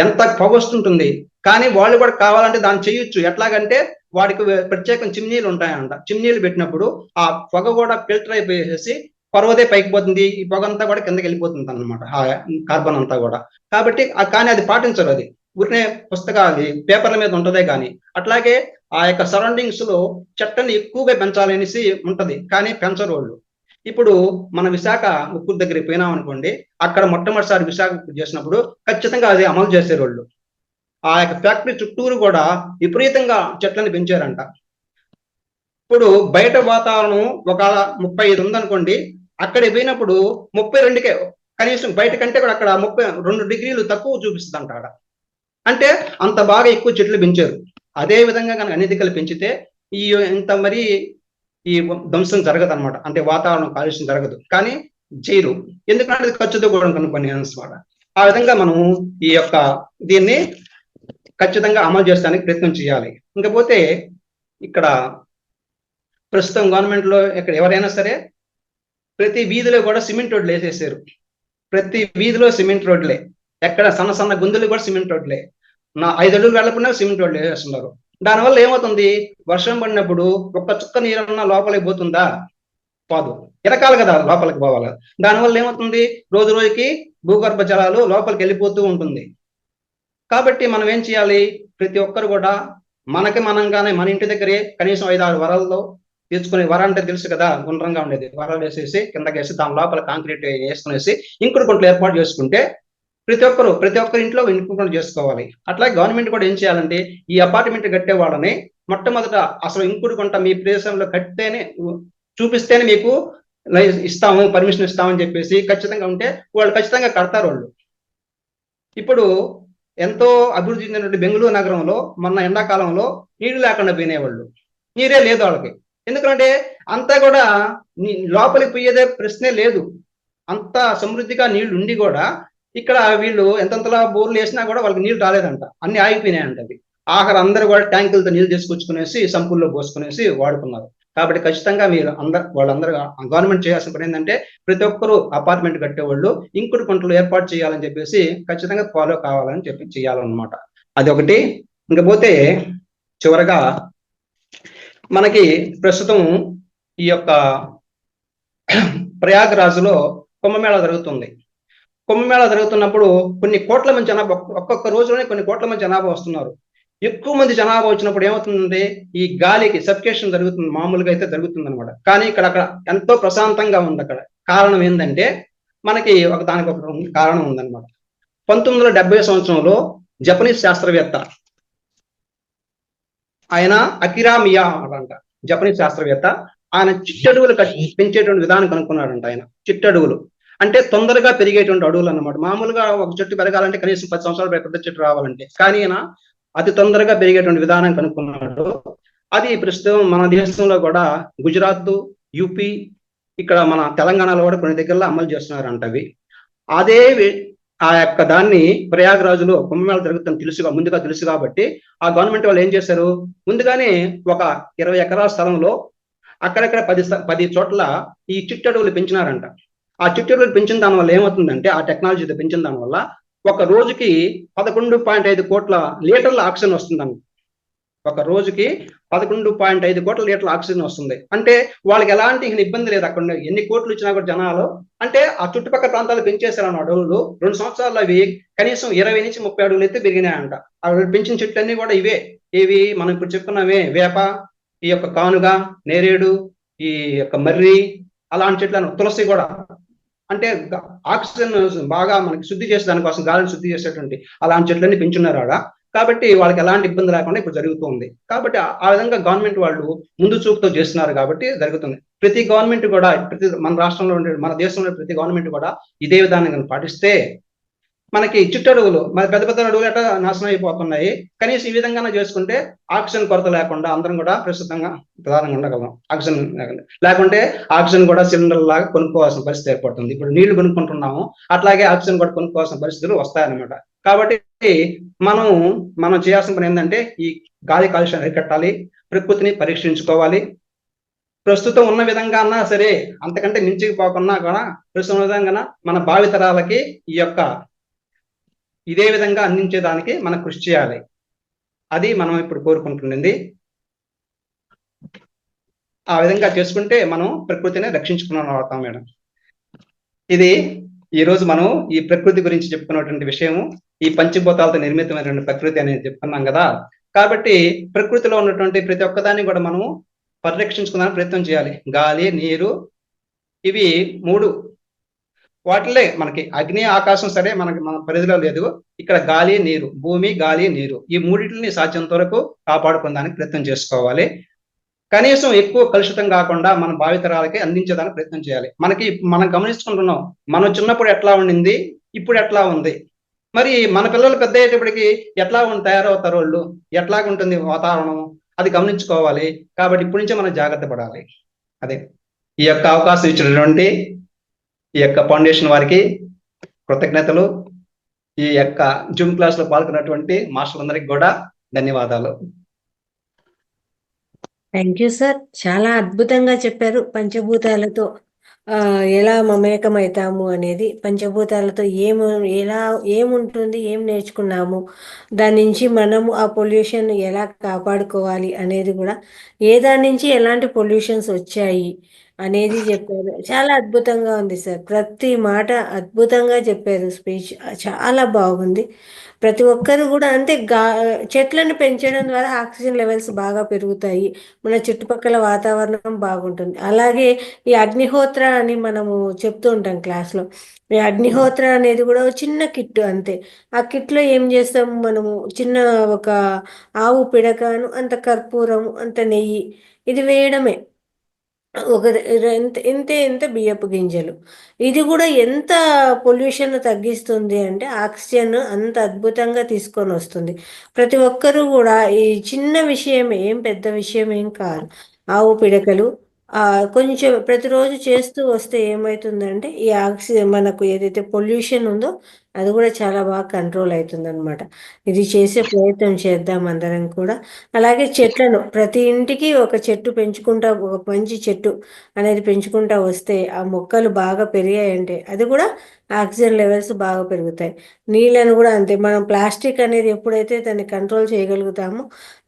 Speaker 2: ఎంత పొగ వస్తుంటుంది. కానీ వాళ్ళు కూడా కావాలంటే దాన్ని చేయొచ్చు. ఎట్లాగంటే వాడికి ప్రత్యేకం చిమ్నీలు ఉంటాయంట. చిమ్నీలు పెట్టినప్పుడు ఆ పొగ కూడా ఫిల్టర్ అయిపోయేసి పర్వదే పైకి పోతుంది, ఈ పొగ అంతా కూడా కిందకి వెళ్ళిపోతుంది అనమాట, ఆ కార్బన్ అంతా కూడా. కాబట్టి కానీ అది పాటించరు. అది ఊరినే పుస్తకాలు పేపర్ల మీద ఉంటదే కానీ. అట్లాగే ఆ యొక్క సరౌండింగ్స్ లో చెట్లని ఎక్కువగా పెంచాలనేసి ఉంటది, కానీ పెంచరు వాళ్ళు. ఇప్పుడు మన విశాఖ ఉక్కు దగ్గరికి పోయినాం అనుకోండి, అక్కడ మొట్టమొదటిసారి విశాఖ ఉక్కు చేసినప్పుడు ఖచ్చితంగా అది అమలు చేసే వాళ్ళు ఆ యొక్క ఫ్యాక్టరీ చుట్టూరు కూడా విపరీతంగా చెట్లను పెంచారంట. ఇప్పుడు బయట వాతావరణం ఒక 35 ఉందనుకోండి, అక్కడికి పోయినప్పుడు 32కే కనీసం బయట కంటే కూడా అక్కడ 32 డిగ్రీలు తక్కువ చూపిస్తుంది అంట. అంటే అంత బాగా ఎక్కువ చెట్లు పెంచారు. అదే విధంగా కనుక అన్ని దిక్కులు పెంచితే ఈ ఇంత మరి ఈ ధ్వంసం జరగదు అనమాట. అంటే వాతావరణం కాలుష్యం జరగదు. కానీ చేయరు, ఎందుకంటే ఖర్చుతో కూడా కొన్ని అనమాట. ఆ విధంగా మనం ఈ యొక్క దీన్ని ఖచ్చితంగా అమలు చేయడానికి ప్రయత్నం చేయాలి. ఇంకపోతే ఇక్కడ ప్రస్తుతం గవర్నమెంట్ లో ఇక్కడ ఎవరైనా సరే ప్రతి వీధిలో కూడా సిమెంట్ రోడ్లు వేసేసారు. ప్రతి వీధిలో సిమెంట్ రోడ్లే, ఎక్కడ సన్న సన్న గుందులు కూడా సిమెంట్ రోడ్లే. 5 అడుగులు వెళ్లకుండా సిమెంట్ రోడ్లు వేసేస్తున్నారు. దానివల్ల ఏమవుతుంది, వర్షం పడినప్పుడు ఒక్క చుక్క నీరన్నా లోపలికి పోతుందా? పోదు, ఎరకాలి కదా లోపలికి పోవాలి. దానివల్ల ఏమవుతుంది, రోజు రోజుకి భూగర్భ జలాలు లోపలికి వెళ్ళిపోతూ ఉంటుంది. కాబట్టి మనం ఏం చేయాలి, ప్రతి ఒక్కరు కూడా మనంగానే మన ఇంటి దగ్గరే కనీసం 5-6 వరాల్లో తీసుకుని, వర అంటే తెలుసు కదా, గుండ్రంగా ఉండేది, వరాలు వేసేసి కిందకేసి దాని లోపల కాంక్రీట్ వేసుకునేసి ఇంకుడు గుంటలు ఏర్పాటు చేసుకుంటే ప్రతి ఒక్కరి ఇంట్లో ఇంకుడు గుంటలు చేసుకోవాలి. అట్లాగే గవర్నమెంట్ కూడా ఏం చేయాలంటే ఈ అపార్ట్మెంట్ కట్టే వాళ్ళని మొట్టమొదట అసలు ఇంకుడు గుంట మీ ప్రదేశంలో కట్టితేనే చూపిస్తేనే మీకు ఇస్తాము, పర్మిషన్ ఇస్తామని చెప్పేసి ఖచ్చితంగా ఉంటే వాళ్ళు ఖచ్చితంగా కడతారు. వాళ్ళు ఇప్పుడు ఎంతో అభివృద్ధి చెందినటువంటి బెంగళూరు నగరంలో మొన్న ఎండాకాలంలో నీళ్లు లేకుండా పోయినేవాళ్ళు, నీరే లేదు వాళ్ళకి. ఎందుకంటే అంతా కూడా లోపలికి పోయేదే ప్రశ్నే లేదు. అంత సమృద్ధిగా నీళ్లు ఉండి కూడా ఇక్కడ వీళ్ళు ఎంతలా బోర్లు వేసినా కూడా వాళ్ళకి నీళ్లు రాలేదంట, అన్ని ఆగిపోయినాయంట. అవి ఆఖరి అందరూ కూడా ట్యాంకులతో నీళ్లు తీసుకొచ్చుకునేసి సంపుల్లో పోసుకునేసి వాడుకున్నారు. కాబట్టి ఖచ్చితంగా మీరు వాళ్ళందరూ గవర్నమెంట్ చేయాల్సిన పని ఏంటంటే ప్రతి ఒక్కరూ అపార్ట్మెంట్ కట్టేవాళ్ళు ఇంకుడు గుంటలు ఏర్పాటు చేయాలని చెప్పేసి ఖచ్చితంగా ఫాలో కావాలని చెప్పి చేయాలన్నమాట. అది ఒకటి. ఇంకపోతే చివరగా మనకి ప్రస్తుతం ఈ యొక్క ప్రయాగరాజులో కుంభమేళా జరుగుతుంది. కుంభమేళా జరుగుతున్నప్పుడు కొన్ని కోట్ల మంది జనాభా, ఒక్కొక్క రోజులోనే కొన్ని కోట్ల మంది జనాభా వస్తున్నారు. ఎక్కువ మంది జనాభా వచ్చినప్పుడు ఏమవుతుందంటే ఈ గాలికి సఫికేషన్ జరుగుతుంది, మామూలుగా అయితే జరుగుతుంది అనమాట. కానీ అక్కడ ఎంతో ప్రశాంతంగా ఉంది. అక్కడ కారణం ఏంటంటే మనకి దానికి ఒక కారణం ఉందన్నమాట. 1970 సంవత్సరంలో జపనీస్ శాస్త్రవేత్త ఆయన అకిరా మియామోటో అంట, జపనీస్ శాస్త్రవేత్త, ఆయన చిట్టడుగులు పెంచేటువంటి విధానం కనుక్కున్నాడంట. ఆయన చిట్టడుగులు అంటే తొందరగా పెరిగేటువంటి అడవులు అన్నమాట. మామూలుగా ఒక చెట్టు పెరగాలంటే కనీసం 10 సంవత్సరాలు పెద్ద చెట్టు రావాలంటే, కానీ ఈయన అతి తొందరగా పెరిగేటువంటి విధానం కనుక్కున్నాడు. అది ప్రస్తుతం మన దేశంలో కూడా గుజరాత్, యూపీ, ఇక్కడ మన తెలంగాణలో కూడా కొన్ని దగ్గరలో అమలు చేస్తున్నారంట. అవి అదే ఆ యొక్క దాన్ని ప్రయాగరాజులో కుంభమేళా జరుగుతుందని ముందుగా తెలుసు కాబట్టి ఆ గవర్నమెంట్ వాళ్ళు ఏం చేశారు, ముందుగానే ఒక 20 ఎకరాల స్థలంలో అక్కడక్కడ 10 చోట్ల ఈ చిట్టడుగులు పెంచినారంట. ఆ చిట్టడుగులు పెంచిన దాని వల్ల ఏమవుతుందంటే, ఆ టెక్నాలజీతో పెంచిన దాని వల్ల ఒక రోజుకి 11.5 కోట్ల లీటర్ల ఆక్సిజన్ వస్తుందండి. ఒక రోజుకి 11.5 కోట్ల లీటర్ల ఆక్సిజన్ వస్తుంది. అంటే వాళ్ళకి ఎలాంటి ఇబ్బంది లేదు. అక్కడ ఎన్ని కోట్లు ఇచ్చినా కూడా జనాలు, అంటే ఆ చుట్టుపక్కల ప్రాంతాలు పెంచేశారు అడవులు. 2 సంవత్సరాలు అవి కనీసం 20 నుంచి 30 అడుగులు అయితే పెరిగినాయంట. అవి పెంచిన చెట్లన్నీ కూడా ఇవే. ఇవి మనం ఇప్పుడు చెప్పుకున్నవే, వేప, ఈ యొక్క కానుగ, నేరేడు, ఈ యొక్క మర్రి, అలాంటి చెట్లను, తులసి కూడా. అంటే ఆక్సిజన్ బాగా మనకి శుద్ధి చేసే దానికోసం, గాలిని శుద్ధి చేసేటువంటి అలాంటి చెట్లన్నీ పెంచున్నారు ఆడ. కాబట్టి వాళ్ళకి ఎలాంటి ఇబ్బంది లేకుండా ఇప్పుడు జరుగుతుంది. కాబట్టి ఆ విధంగా గవర్నమెంట్ వాళ్ళు ముందు చూపుతో చేస్తున్నారు కాబట్టి జరుగుతుంది. ప్రతి గవర్నమెంట్ కూడా, మన రాష్ట్రంలో ఉండే, మన దేశంలో ప్రతి గవర్నమెంట్ కూడా ఇదే విధానం పాటిస్తే మనకి చిట్టడుగులు, మన పెద్ద పెద్ద అడుగులు అట్లా నాశనం అయిపోతున్నాయి. కనీసం ఈ విధంగా చేసుకుంటే ఆక్సిజన్ కొరత లేకుండా అందరం కూడా ప్రస్తుతంగా ప్రధానంగా ఉండగలం. ఆక్సిజన్ లేకుంటే ఆక్సిజన్ కూడా సిలిండర్ లాగా కొనుక్కోవాల్సిన పరిస్థితి ఏర్పడుతుంది. ఇప్పుడు నీళ్లు కొనుక్కుంటున్నాము, అట్లాగే ఆక్సిజన్ కూడా కొనుక్కోవాల్సిన పరిస్థితులు వస్తాయన్నమాట. కాబట్టి మనం చేయాల్సిన పని ఏంటంటే ఈ గాలి కాలుష్యాన్ని అరికట్టాలి, ప్రకృతిని పరీక్షించుకోవాలి. ప్రస్తుతం ఉన్న విధంగా అన్నా సరే, అంతకంటే మించిపోకున్నా కూడా ప్రస్తుతం విధంగా మన భావితరాలకి ఈ యొక్క ఇదే విధంగా అందించేదానికి మనం కృషి చేయాలి. అది మనం ఇప్పుడు కోరుకుంటుంది. ఆ విధంగా చేసుకుంటే మనం ప్రకృతిని రక్షించుకున్నాం అవుతాం మేడం. ఇది ఈరోజు మనం ఈ ప్రకృతి గురించి చెప్పుకున్నటువంటి విషయము. ఈ పంచభూతాలతో నిర్మితమైనటువంటి ప్రకృతి అనేది చెప్పుకున్నాం కదా. కాబట్టి ప్రకృతిలో ఉన్నటువంటి ప్రతి ఒక్కదాన్ని కూడా మనము పరిరక్షించుకోవడానికి ప్రయత్నం చేయాలి. గాలి, నీరు, ఇవి 3 వాటిలే మనకి అగ్ని ఆకాశం సరే మనకి మన పరిధిలో లేదు. ఇక్కడ గాలి నీరు, భూమి గాలి నీరు, ఈ మూడింటిని సాధ్యంత వరకు కాపాడుకోవడానికి ప్రయత్నం చేసుకోవాలి. కనీసం ఎక్కువ కలుషితం కాకుండా మన భావితరాలకి అందించేదానికి ప్రయత్నం చేయాలి. మనం గమనించుకుంటున్నాం, మనం చిన్నప్పుడు ఎట్లా ఉండింది, ఇప్పుడు ఎట్లా ఉంది, మరి మన పిల్లలు పెద్ద అయ్యేటప్పటికి ఎట్లా తయారవుతారు, వాళ్ళు ఎట్లాగుంటుంది వాతావరణం, అది గమనించుకోవాలి. కాబట్టి ఇప్పటి నుంచే మనం జాగ్రత్త పడాలి. అదే ఈ యొక్క అవకాశం ఇచ్చినటువంటి ఈ యొక్క ఫౌండేషన్ వారికి కృతజ్ఞతలు. ఈ యొక్క జూమ్ క్లాస్ లో పాల్గొన్నటువంటి మాస్టర్లందరికీ కూడా ధన్యవాదాలు.
Speaker 1: Thank you sir. చాలా అద్భుతంగా చెప్పారు. పంచభూతాలతో ఎలా మమేకమవుతాము అనేది, పంచభూతాలతో ఏముంటుంది, ఏం నేర్చుకున్నాము, దాని నుంచి మనము ఆ పొల్యూషన్ ఎలా కాపాడుకోవాలి అనేది కూడా, దాని నుంచి ఎలాంటి పొల్యూషన్స్ వచ్చాయి అనేది చెప్పారు. చాలా అద్భుతంగా ఉంది సార్. ప్రతి మాట అద్భుతంగా చెప్పారు. స్పీచ్ చాలా బాగుంది. ప్రతి ఒక్కరు కూడా అంతే. చెట్లను పెంచడం ద్వారా ఆక్సిజన్ లెవెల్స్ బాగా పెరుగుతాయి, మన చుట్టుపక్కల వాతావరణం బాగుంటుంది. అలాగే ఈ అగ్నిహోత్ర అని మనము చెప్తూ ఉంటాం క్లాస్లో. ఈ అగ్నిహోత్ర అనేది కూడా ఒక చిన్న కిట్ అంతే. ఆ కిట్లో ఏం చేస్తాము మనము, చిన్న ఒక ఆవు పిడకను, అంత కర్పూరం, అంత నెయ్యి, ఇది వేయడమే. ఒక ఇంత బియ్యపు గింజలు. ఇది కూడా ఎంత పొల్యూషన్ తగ్గిస్తుంది అంటే ఆక్సిజన్ అంత అద్భుతంగా తీసుకొని వస్తుంది. ప్రతి ఒక్కరూ కూడా ఈ చిన్న విషయం, ఏం పెద్ద విషయం ఏం కాదు, ఆవు పిడకలు కొంచెం ప్రతిరోజు చేస్తూ వస్తే ఏమవుతుందంటే ఈ ఆక్సిజన్ మనకు ఏదైతే పొల్యూషన్ ఉందో అది కూడా చాలా బాగా కంట్రోల్ అవుతుంది అనమాట. ఇది చేసే ప్రయత్నం చేద్దాం అందరం కూడా. అలాగే చెట్లను, ప్రతి ఇంటికి ఒక చెట్టు పెంచుకుంటా, ఒక మంచి చెట్టు అనేది పెంచుకుంటా వస్తే ఆ మొక్కలు బాగా పెరిగాయంటే అది కూడా ఆక్సిజన్ లెవెల్స్ బాగా పెరుగుతాయి. నీళ్ళను కూడా అంతే. మనం ప్లాస్టిక్ అనేది ఎప్పుడైతే దాన్ని కంట్రోల్ చేయగలుగుతామో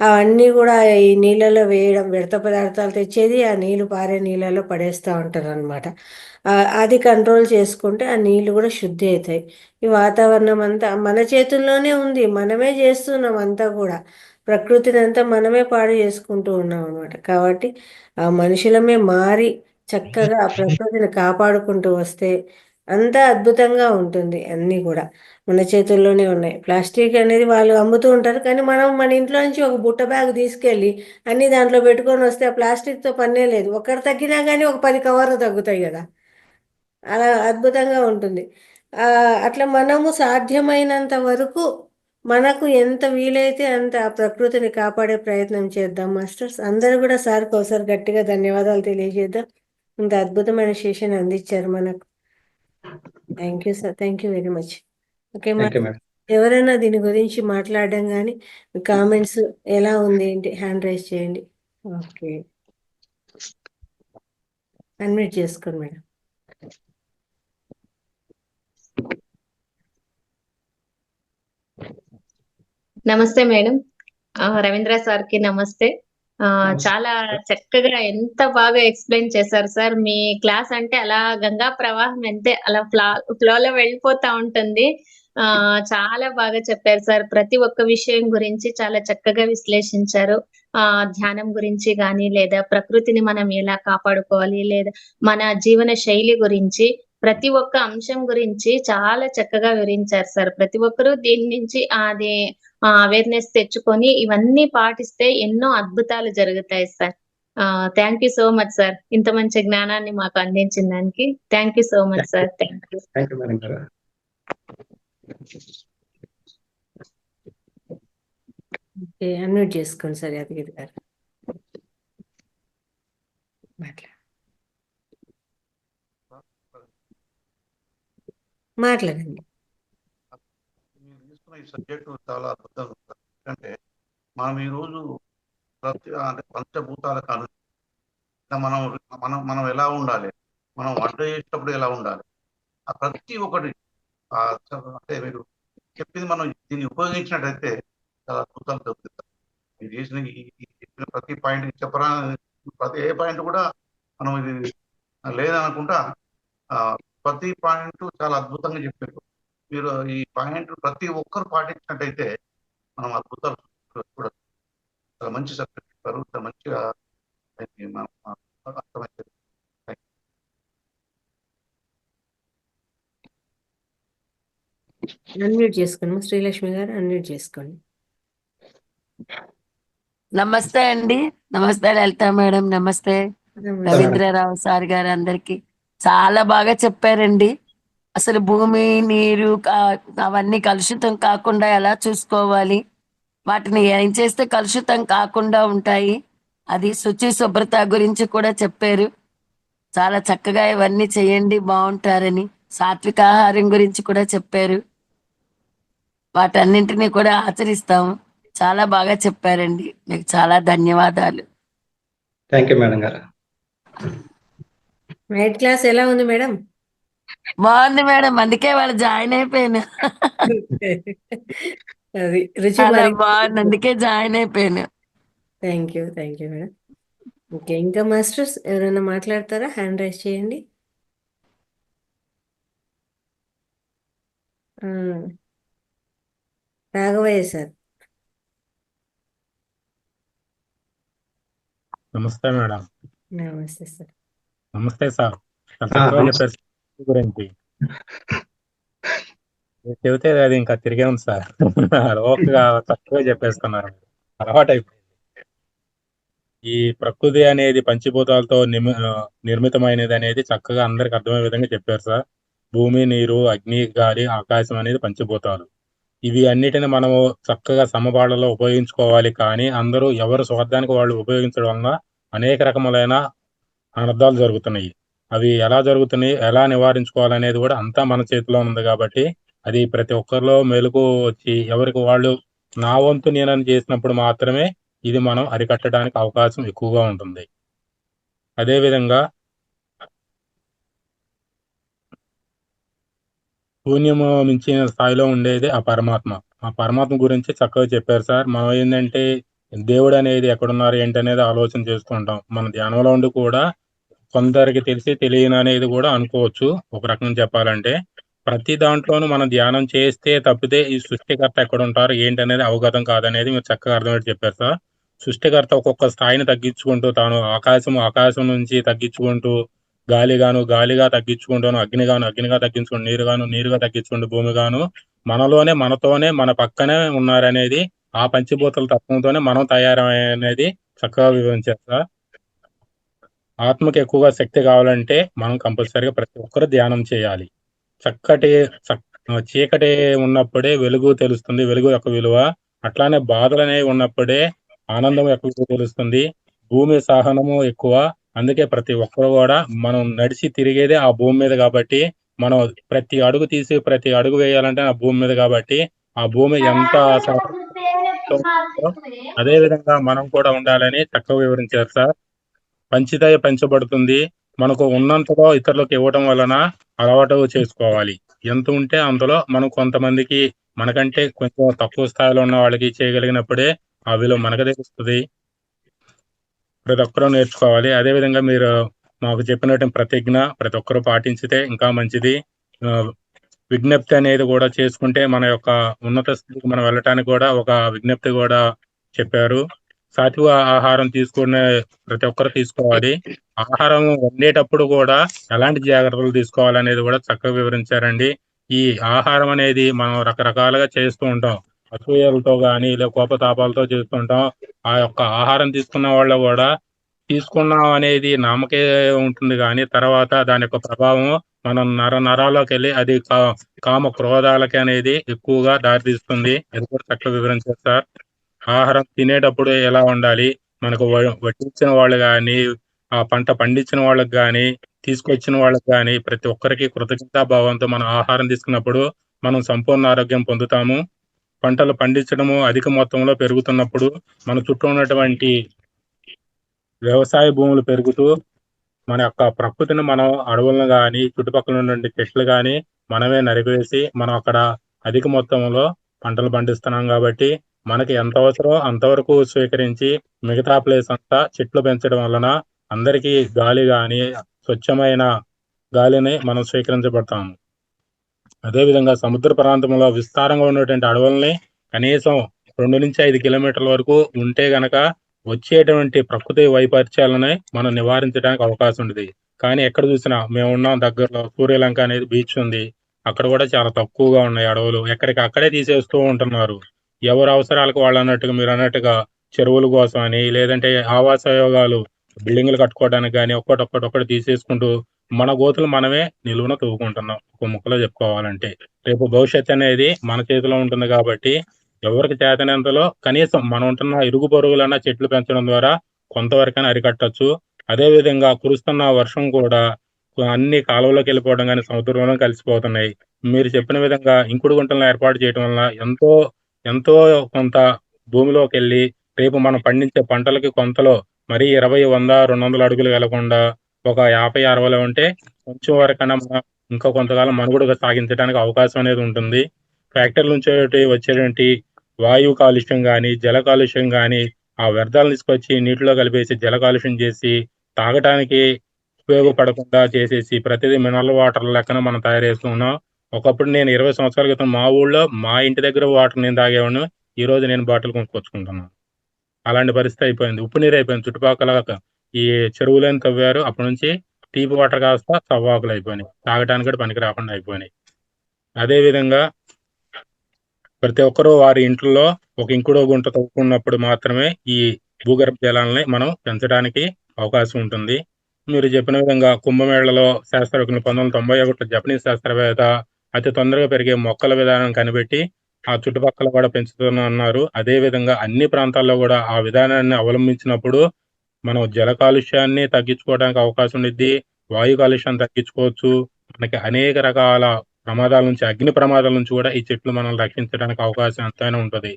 Speaker 1: అవన్నీ కూడా ఈ నీళ్ళలో వేయడం, వ్యర్థ పదార్థాలు తెచ్చేది ఆ నీళ్ళు పారే నీళ్ళలో పడేస్తూ ఉంటారు అనమాట. అది కంట్రోల్ చేసుకుంటే ఆ నీళ్ళు కూడా శుద్ధి అవుతాయి. ఈ వాతావరణం అంతా మన చేతుల్లోనే ఉంది, మనమే చేస్తున్నాం అంతా కూడా. ప్రకృతిని అంతా మనమే పాడు చేసుకుంటూ ఉన్నాం అనమాట. కాబట్టి ఆ మనుషులమే మారి చక్కగా ఆ ప్రకృతిని కాపాడుకుంటూ వస్తే అంతా అద్భుతంగా ఉంటుంది. అన్నీ కూడా మన చేతుల్లోనే ఉన్నాయి. ప్లాస్టిక్ అనేది వాళ్ళు అమ్ముతూ ఉంటారు, కానీ మనం మన ఇంట్లో నుంచి ఒక బుట్ట బ్యాగ్ తీసుకెళ్ళి అన్ని దాంట్లో పెట్టుకొని వస్తే ఆ ప్లాస్టిక్తో పనే లేదు. ఒకరు తగ్గినా కానీ ఒక 10 కవర్లు తగ్గుతాయి కదా. అలా అద్భుతంగా ఉంటుంది. అట్లా మనము సాధ్యమైనంత వరకు మనకు ఎంత వీలైతే అంత ఆ ప్రకృతిని కాపాడే ప్రయత్నం చేద్దాం మాస్టర్స్. అందరూ కూడా సార్కి ఒకసారి గట్టిగా ధన్యవాదాలు తెలియజేద్దాం. ఇంత అద్భుతమైన సెషన్ అందించారు మనకు. Thank you sir. Thank you very much. Okay
Speaker 2: thank you madam.
Speaker 1: ఎవరైనా దీని గురించి మాట్లాడడం కానీ, కామెంట్స్ ఎలా ఉంది ఏంటి హ్యాండ్ రైజ్ చేయండి. ఓకే, అన్మ్యూట్ చేసుకోండి మేడం.
Speaker 6: నమస్తే మేడం. రవీంద్ర సార్ కి నమస్తే. చాలా చక్కగా ఎంత బాగా ఎక్స్ప్లెయిన్ చేశారు సార్. మీ క్లాస్ అంటే అలా గంగా ప్రవాహం అంతే, అలా ఫ్లోలో వెళ్ళిపోతా ఉంటుంది. చాలా బాగా చెప్పారు సార్. ప్రతి ఒక్క విషయం గురించి చాలా చక్కగా విశ్లేషించారు. ధ్యానం గురించి గాని, లేదా ప్రకృతిని మనం ఎలా కాపాడుకోవాలి, లేదా మన జీవన శైలి గురించి, ప్రతి ఒక్క అంశం గురించి చాలా చక్కగా వివరించారు సార్. ప్రతి ఒక్కరూ దీని నుంచి అవేర్నెస్ తెచ్చుకొని ఇవన్నీ పాటిస్తే ఎన్నో అద్భుతాలు జరుగుతాయి sir. Thank you so much sir, ఇంత మంచి జ్ఞానాన్ని మాకు అందించిన దానికి. Thank you so much sir. Thank you.
Speaker 2: Thank you madam గారు.
Speaker 1: ఓకే, అన్మ్యూట్ చేసుకోండి సార్ యాదగిరి గారు. మాట్లాడండి.
Speaker 4: మీరు తీసుకున్న ఈ సబ్జెక్టు చాలా అద్భుతంగా ఉంటుంది. ఎందుకంటే మనం ఈరోజు అంటే పంచభూతాల కాను మనం మనం మనం ఎలా ఉండాలి, మనం వంట చేసేటప్పుడు ఎలా ఉండాలి, ఆ ప్రతి ఒక్కటి అంటే మీరు చెప్పింది మనం దీన్ని ఉపయోగించినట్టయితే చాలా అద్భుతాలు జరుగుతుంది. మీరు చేసిన చెప్పిన ప్రతి పాయింట్ చెప్పరా, ప్రతి ఏ పాయింట్ కూడా మనం ఇది లేదనుకుంటా ప్రతి పాయింట్ చాలా అద్భుతంగా చెప్పారు. మీరు ఈ పాయింట్ ప్రతి ఒక్కరు పాటించినట్టయితే మనం అద్భుతాలు చూడచ్చు. చాలా మంచి సబ్జెక్ట్ చెప్పారు, చాలా మంచిగా అర్థమైంది.
Speaker 1: అన్మ్యూట్ చేసుకోండి శ్రీలక్ష్మి గారు, అన్మ్యూట్ చేసుకోండి.
Speaker 7: నమస్తే అండి. నమస్తే లలిత మేడం. నమస్తే రవీంద్రరావు సార్ గారు. అందరికి చాలా బాగా చెప్పారండి. అసలు భూమి, నీరు అవన్నీ కలుషితం కాకుండా ఎలా చూసుకోవాలి, వాటిని ఏం చేస్తే కలుషితం కాకుండా ఉంటాయి, అది శుచి శుభ్రత గురించి కూడా చెప్పారు. చాలా చక్కగా ఇవన్నీ చేయండి బాగుంటారని. సాత్విక ఆహారం గురించి కూడా చెప్పారు. వాటన్నింటినీ కూడా ఆచరిస్తాము. చాలా బాగా చెప్పారండి. మీకు చాలా ధన్యవాదాలు.
Speaker 2: థ్యాంక్ యూ మేడం గారు.
Speaker 1: నైట్ క్లాస్ ఎలా ఉంది మేడం?
Speaker 7: బాగుంది మేడం, అందుకే వాళ్ళు జాయిన్ అయిపోయాను.
Speaker 1: అది రుచి
Speaker 7: చాలా బాగుంది, అందుకే జాయిన్ అయిపోయాను.
Speaker 1: Thank you madam. ఓకే, ఇంకా మాస్టర్స్ ఎవరైనా మాట్లాడతారా? హ్యాండ్ రైజ్ చేయండి. రాఘవయ్య సార్.
Speaker 8: నమస్తే మేడం.
Speaker 1: నమస్తే సార్.
Speaker 8: నమస్తే సార్. గురించి చెబితే అది ఇంకా తిరిగే ఉంది సార్. లోపుగా తక్కువ చెప్పేస్తున్నారు, అలవాటు అయిపోయింది. ఈ ప్రకృతి అనేది పంచభూతాలతో నిర్మితమైనది అనేది చక్కగా అందరికి అర్థమయ్యే విధంగా చెప్పారు సార్. భూమి, నీరు, అగ్ని, గాలి, ఆకాశం అనేది పంచభూతాలు. ఇవి అన్నిటిని మనము చక్కగా సమపాళ్లలో ఉపయోగించుకోవాలి. కానీ అందరూ ఎవరు స్వార్థానికి వాళ్ళు ఉపయోగించడం వలన అనేక రకములైన అనర్థాలు జరుగుతున్నాయి. అవి ఎలా జరుగుతున్నాయి, ఎలా నివారించుకోవాలనేది కూడా అంతా మన చేతిలో ఉంది. కాబట్టి అది ప్రతి ఒక్కరిలో మెలకు వచ్చి ఎవరికి వాళ్ళు నా వంతు నేనని చేసినప్పుడు మాత్రమే ఇది మనం అరికట్టడానికి అవకాశం ఎక్కువగా ఉంటుంది. అదేవిధంగా శూన్యము మించిన స్థాయిలో ఉండేది ఆ పరమాత్మ. ఆ పరమాత్మ గురించి చక్కగా చెప్పారు సార్. మనం ఏంటంటే దేవుడు అనేది ఎక్కడున్నారు ఏంటనేది ఆలోచన చేస్తూ ఉంటాం. మన ధ్యానంలో ఉండి కూడా కొందరికి తెలిసి తెలియని అనేది కూడా అనుకోవచ్చు. ఒక రకంగా చెప్పాలంటే ప్రతి దాంట్లోనూ మనం ధ్యానం చేస్తే తప్పితే ఈ సృష్టికర్త ఎక్కడ ఉంటారు ఏంటనేది అవగతం కాదనేది మీరు చక్కగా అర్థమయ్యేది చెప్పారు సార్. సృష్టికర్త ఒక్కొక్క స్థాయిని తగ్గించుకుంటూ తాను ఆకాశం నుంచి తగ్గించుకుంటూ గాలిగా తగ్గించుకుంటాను, అగ్నిగా తగ్గించుకుంటూ, నీరుగా తగ్గించుకుంటూ, భూమిగాను మనలోనే మనతోనే మన పక్కనే ఉన్నారనేది ఆ పంచభూతాల తత్వంతోనే మనం తయారనేది చక్కగా వివరించారు సార్. ఆత్మకి ఎక్కువగా శక్తి కావాలంటే మనం కంపల్సరీగా ప్రతి ఒక్కరు ధ్యానం చేయాలి. చీకటి ఉన్నప్పుడే వెలుగు తెలుస్తుంది, వెలుగు యొక్క విలువ. అట్లానే బాధలు అనేవి ఉన్నప్పుడే ఆనందం యొక్క విలువ తెలుస్తుంది. భూమి సహనము ఎక్కువ. అందుకే ప్రతి ఒక్కరు కూడా మనం నడిచి తిరిగేదే ఆ భూమి మీద. కాబట్టి మనం ప్రతి అడుగు వేయాలంటే ఆ భూమి మీద. కాబట్టి ఆ భూమి ఎంత అదే విధంగా మనం కూడా ఉండాలని చక్కగా వివరించారు సార్. పంచితే పెంచబడుతుంది. మనకు ఉన్నంతలో ఇతరులకు ఇవ్వటం వలన అలవాటు చేసుకోవాలి. ఎంత ఉంటే అంతలో మనం కొంతమందికి మనకంటే కొంచెం తక్కువ స్థాయిలో ఉన్న వాళ్ళకి చేయగలిగినప్పుడే ఆ విలువ మనకు తెలుస్తుంది. ప్రతి ఒక్కరూ నేర్చుకోవాలి. అదేవిధంగా మీరు మాకు చెప్పినట్టు ప్రతిజ్ఞ ప్రతి ఒక్కరూ పాటించితే ఇంకా మంచిది. విజ్ఞప్తి అనేది కూడా చేసుకుంటే మన యొక్క ఉన్నత స్థితికి మనం వెళ్ళటానికి కూడా ఒక విజ్ఞప్తి కూడా చెప్పారు. సాత్విక ఆహారం తీసుకునే ప్రతి ఒక్కరు తీసుకోవాలి. ఆహారం వండేటప్పుడు కూడా ఎలాంటి జాగ్రత్తలు తీసుకోవాలనేది కూడా చక్కగా వివరించారండి. ఈ ఆహారం అనేది మనం రకరకాలుగా చేస్తూ ఉంటాం. అసూయలతో కానీ లేదా కోపతాపాలతో చేస్తుంటాం. ఆ యొక్క ఆహారం తీసుకున్న వాళ్ళు కూడా తీసుకున్నాం అనేది నామకే ఉంటుంది, కానీ తర్వాత దాని యొక్క ప్రభావం మనం నరాల్లోకి వెళ్ళి అది కామ క్రోధాలకి అనేది ఎక్కువగా దారితీస్తుంది. అది కూడా చక్కగా వివరించారు సార్. ఆహారం తినేటప్పుడు ఎలా ఉండాలి, మనకు వడ్డించిన వాళ్ళు కానీ ఆ పంట పండించిన వాళ్ళకి కానీ తీసుకొచ్చిన వాళ్ళకి కానీ ప్రతి ఒక్కరికి కృతజ్ఞతాభావంతో మనం ఆహారం తీసుకున్నప్పుడు మనం సంపూర్ణ ఆరోగ్యం పొందుతాము. పంటలు పండించడము అధిక మొత్తంలో పెరుగుతున్నప్పుడు మన చుట్టూ ఉన్నటువంటి వ్యవసాయ భూములు పెరుగుతూ మన యొక్క ప్రకృతిని మనం అడవులను కానీ చుట్టుపక్కల ఉన్నటువంటి చెట్లు కానీ మనమే నరికివేసి మనం అక్కడ అధిక మొత్తంలో పంటలు పండిస్తున్నాం. కాబట్టి మనకి ఎంత అవసరమో అంతవరకు స్వీకరించి మిగతా ప్లేస్ అంతా చెట్లు పెంచడం వలన అందరికీ గాలి కానీ స్వచ్ఛమైన గాలిని మనం స్వీకరించబడతాము. అదేవిధంగా సముద్ర ప్రాంతంలో విస్తారంగా ఉన్నటువంటి అడవుల్ని కనీసం 2 నుంచి 5 కిలోమీటర్ల వరకు ఉంటే గనక వచ్చేటువంటి ప్రకృతి వైపరీత్యాలని మనం నివారించడానికి అవకాశం ఉంది. కానీ ఎక్కడ చూసినా మేము ఉన్నాం దగ్గరలో సూర్యలంక అనేది బీచ్ ఉంది. అక్కడ కూడా చాలా తక్కువగా ఉన్నాయి అడవులు. ఎక్కడికి అక్కడే తీసేస్తూ ఉంటున్నారు. ఎవరి అవసరాలకు వాళ్ళు అన్నట్టుగా మీరు అన్నట్టుగా చెరువుల కోసం అని, లేదంటే ఆవాస యోగాలు బిల్డింగులు కట్టుకోవడానికి కానీ ఒక్కటొక్కటి తీసేసుకుంటూ మన గోతులు మనమే నిలువున తవ్వుకుంటున్నాం. ఒక ముక్కలో చెప్పుకోవాలంటే రేపు భవిష్యత్తు అనేది మన చేతిలో ఉంటుంది కాబట్టి ఎవరికి చేతనంతలో కనీసం మనం ఉంటున్న ఇరుగు పొరుగులన్నా చెట్లు పెంచడం ద్వారా కొంతవరకైనా అరికట్టచ్చు. అదే విధంగా కురుస్తున్న వర్షం కూడా అన్ని కాలువలోకి వెళ్ళిపోవడం కానీ సముద్రంలో కలిసిపోతున్నాయి. మీరు చెప్పిన విధంగా ఇంకుడు గుంటలను ఏర్పాటు చేయడం వల్ల ఎంతో ఎంతో కొంత భూమిలోకి వెళ్ళి రేపు మనం పండించే పంటలకి కొంతలో మరీ 20, 100, 200 అడుగులు వెళ్లకుండా ఒక 50, 60 ఉంటే కొంచెం వరకైనా మనం ఇంకా కొంతకాలం మనుగడగా సాగించడానికి అవకాశం అనేది ఉంటుంది. ఫ్యాక్టరీల నుంచి వచ్చేటువంటి వాయు కాలుష్యం కానీ జల కాలుష్యం కానీ ఆ వ్యర్థాలను తీసుకొచ్చి నీటిలో కలిపేసి జల కాలుష్యం చేసి తాగటానికి ఉపయోగపడకుండా చేసేసి ప్రతిదీ మినరల్ వాటర్ లెక్కన మనం తయారు చేస్తున్నాం. ఒకప్పుడు నేను 20 సంవత్సరాల క్రితం మా ఊళ్ళో మా ఇంటి దగ్గర వాటర్ నేను తాగేవాడిని. ఈ రోజు నేను బాటిల్ కొనుక్కొచ్చుకుంటున్నాను. అలాంటి పరిస్థితి అయిపోయింది. ఉప్పు నీరు అయిపోయింది. చుట్టుపక్కల ఈ చెరువులను తవ్వారు. అప్పటి నుంచి తీపి వాటర్ కాస్త సవ్వాకులు అయిపోయినాయి. తాగటానికి కూడా పనికి రాకుండా అయిపోయినాయి. అదే విధంగా ప్రతి ఒక్కరూ వారి ఇంట్లో ఒక ఇంకుడో గుంట తవ్వుకున్నప్పుడు మాత్రమే ఈ భూగర్భ జలాలని మనం పెంచడానికి అవకాశం ఉంటుంది. మీరు చెప్పిన విధంగా కుంభమేళలో శాస్త్రవేత్తలు 1991 జపనీస్ శాస్త్రవేత్త అతి తొందరగా పెరిగే మొక్కల విధానం కనిపెట్టి ఆ చుట్టుపక్కల కూడా పెంచుతున్నారు. అదే విధంగా అన్ని ప్రాంతాల్లో కూడా ఆ విధానాన్ని అవలంబించినప్పుడు మనం జల కాలుష్యాన్ని తగ్గించుకోవడానికి అవకాశం ఉండిద్ది. వాయు కాలుష్యాన్ని తగ్గించుకోవచ్చు. మనకి అనేక రకాల ప్రమాదాల నుంచి అగ్ని ప్రమాదాల నుంచి కూడా ఈ చెట్లు మనల్ని రక్షించడానికి అవకాశం ఎంతైనా ఉంటది.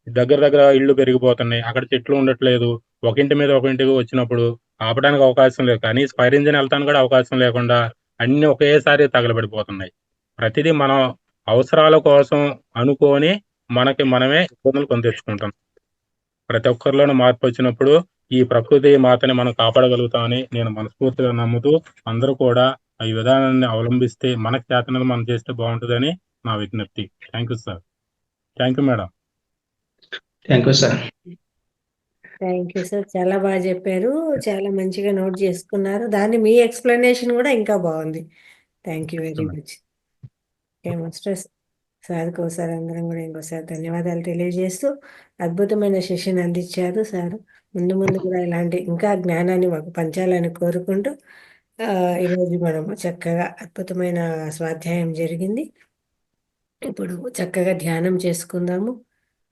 Speaker 8: దగ్గర దగ్గర ఇళ్ళు పెరిగిపోతున్నాయి. అక్కడ చెట్లు ఉండట్లేదు. ఒక ఇంటి మీద ఒక ఇంటికి వచ్చినప్పుడు ఆపడానికి అవకాశం లేదు. కనీసం ఫైర్ ఇంజిన్ వెళ్తానికి కూడా అవకాశం లేకుండా అన్ని ఒకేసారి తగలబడిపోతున్నాయి. ప్రతిదీ మనం అవసరాల కోసం అనుకోని మనకి మనమే ఇబ్బందులు కొని తెచ్చుకుంటాం. ప్రతి ఒక్కరిలోనూ మార్పు వచ్చినప్పుడు ఈ ప్రకృతి మాతని మనం కాపాడగలుగుతామని నేను మనస్ఫూర్తిగా నమ్ముతూ అందరూ కూడా ఈ విధానాన్ని అవలంబిస్తే మనకు చేతనది మనం చేస్తే బాగుంటుందని నా విజ్ఞప్తి. Thank you sir. Thank you madam.
Speaker 2: Thank you sir.
Speaker 1: Thank you sir. చాలా బాగా చెప్పారు. చాలా మంచిగా నోట్ చేసుకున్నారు. దాన్ని మీ ఎక్స్ప్లెనేషన్ కూడా ఇంకా బాగుంది. Thank you very much. Okay masters, సార్కి ఒకసారి అందరం కూడా ఇంకోసారి ధన్యవాదాలు తెలియజేస్తూ అద్భుతమైన సెషన్ అందించారు సార్. ముందు ముందు కూడా ఇలాంటి ఇంకా జ్ఞానాన్ని మాకు పంచాలని కోరుకుంటూ ఈరోజు మనము చక్కగా అద్భుతమైన స్వాధ్యాయం జరిగింది. ఇప్పుడు చక్కగా ధ్యానం చేసుకుందాము.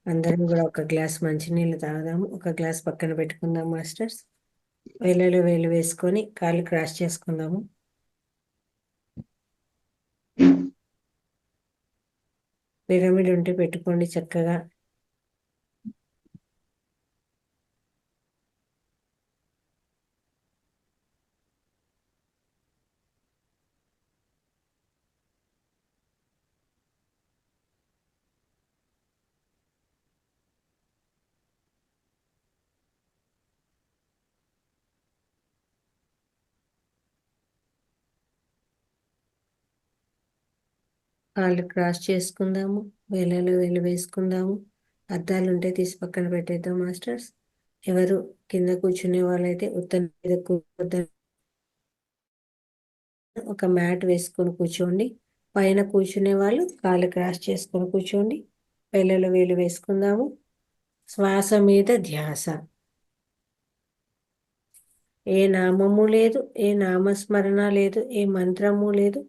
Speaker 1: అందరం కూడా ఒక గ్లాస్ మంచినీళ్ళు తాగుదాము. ఒక గ్లాస్ పక్కన పెట్టుకుందాం మాస్టర్స్. వేలలో వేలు వేసుకొని కాళ్ళు క్రాస్ చేసుకుందాము. పిరమిడ్ ఉంటే పెట్టుకోండి చక్కగా. కాళ్ళు క్రాస్ చేసుకుందాము. వేలలో వేలు వేసుకుందాము. అద్దాలు ఉంటే తీసి పక్కన పెట్టేద్దాం మాస్టర్స్. ఎవరు కింద కూర్చునే వాళ్ళైతే ఉత్తర మీద ఒక మ్యాట్ వేసుకొని కూర్చోండి. పైన కూర్చునే వాళ్ళు కాళ్ళు క్రాస్ చేసుకొని కూర్చోండి. వేలలో వేలు వేసుకుందాము. శ్వాస మీద ధ్యాస. ఏ నామము లేదు, ఏ నామస్మరణ లేదు, ఏ మంత్రము లేదు,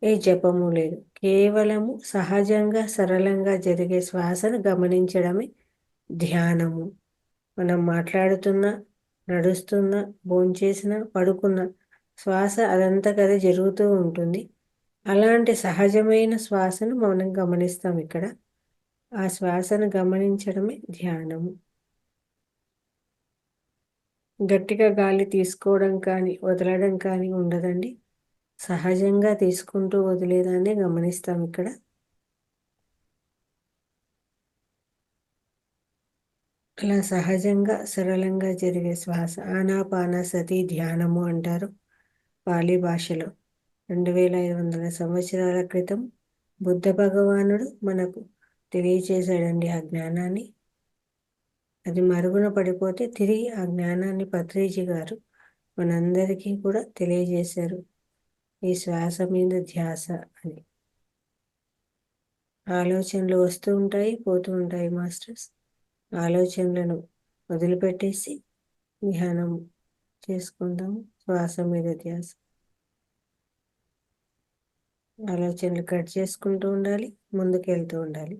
Speaker 1: ఏ జపము లేదు. కేవలము సహజంగా సరళంగా జరిగే శ్వాసను గమనించడమే ధ్యానము. మనం మాట్లాడుతున్నా, నడుస్తున్నా, భోంచేసినా, పడుకున్నా శ్వాస అదంతకదే జరుగుతూ ఉంటుంది. అలాంటి సహజమైన శ్వాసను మనం గమనిస్తాం ఇక్కడ. ఆ శ్వాసను గమనించడమే ధ్యానము. గట్టిగా గాలి తీసుకోవడం కానీ వదలడం కానీ ఉండదండి. సహజంగా తీసుకుంటూ వదిలేదాన్ని గమనిస్తాం ఇక్కడ. అలా సహజంగా సరళంగా జరిగే శ్వాస ఆనాపానసతి ధ్యానము అంటారు పాలీ భాషలో. 2500 సంవత్సరాల క్రితం బుద్ధ భగవానుడు మనకు తెలియచేశాడండి ఆ జ్ఞానాన్ని. అది మరుగున పడిపోతే తిరిగి ఆ జ్ఞానాన్ని పత్రిజీ గారు మనందరికీ కూడా తెలియజేశారు. ఈ శ్వాస మీద ధ్యాస అని. ఆలోచనలు వస్తూ ఉంటాయి, పోతూ ఉంటాయి మాస్టర్స్. ఆలోచనలను వదిలిపెట్టేసి ధ్యానం చేసుకుందాము. శ్వాస మీద ధ్యాస. ఆలోచనలు కట్ చేసుకుంటూ ఉండాలి, ముందుకెళ్తూ ఉండాలి.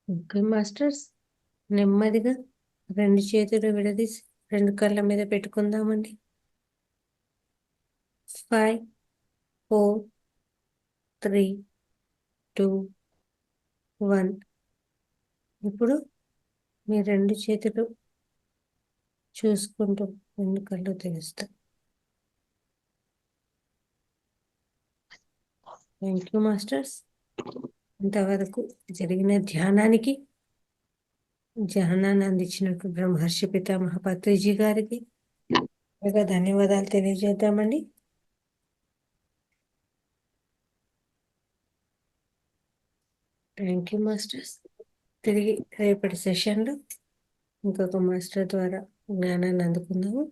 Speaker 1: ఓకే మాస్టర్స్, నెమ్మదిగా 2 చేతులు విడదీసి 2 కళ్ళ మీద పెట్టుకుందామండి. 5, 4, 3, 2, 1. ఇప్పుడు మీ 2 చేతులు చూసుకుంటూ 2 కళ్ళు తెరుస్తాం. Thank you masters. ఇంతవరకు జరిగిన ధ్యానానికి ధ్యానాన్ని అందించినట్టు బ్రహ్మర్షి పితామహ పత్రిజీ గారికి ధన్యవాదాలు తెలియజేద్దామండి. Thank you masters. తిరిగి రేపటి సెషన్లో ఇంకొక మాస్టర్ ద్వారా జ్ఞానాన్ని అందుకుందాము.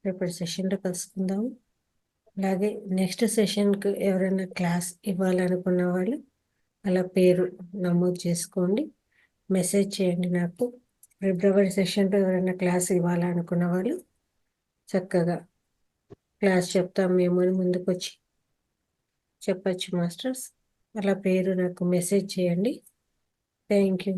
Speaker 1: రేపటి సెషన్లో కలుసుకుందాము. అలాగే నెక్స్ట్ సెషన్కి ఎవరైనా క్లాస్ ఇవ్వాలనుకున్న వాళ్ళు అలా పేరు నమోదు చేసుకోండి, మెసేజ్ చేయండి నాకు. ఫిబ్రవరి సెషన్లో ఎవరైనా క్లాస్ ఇవ్వాలనుకున్న వాళ్ళు చక్కగా క్లాస్ చెప్తాం మేము అని ముందుకు వచ్చి చెప్పచ్చు మాస్టర్స్. అలా పేరు నాకు మెసేజ్ చేయండి. Thank you.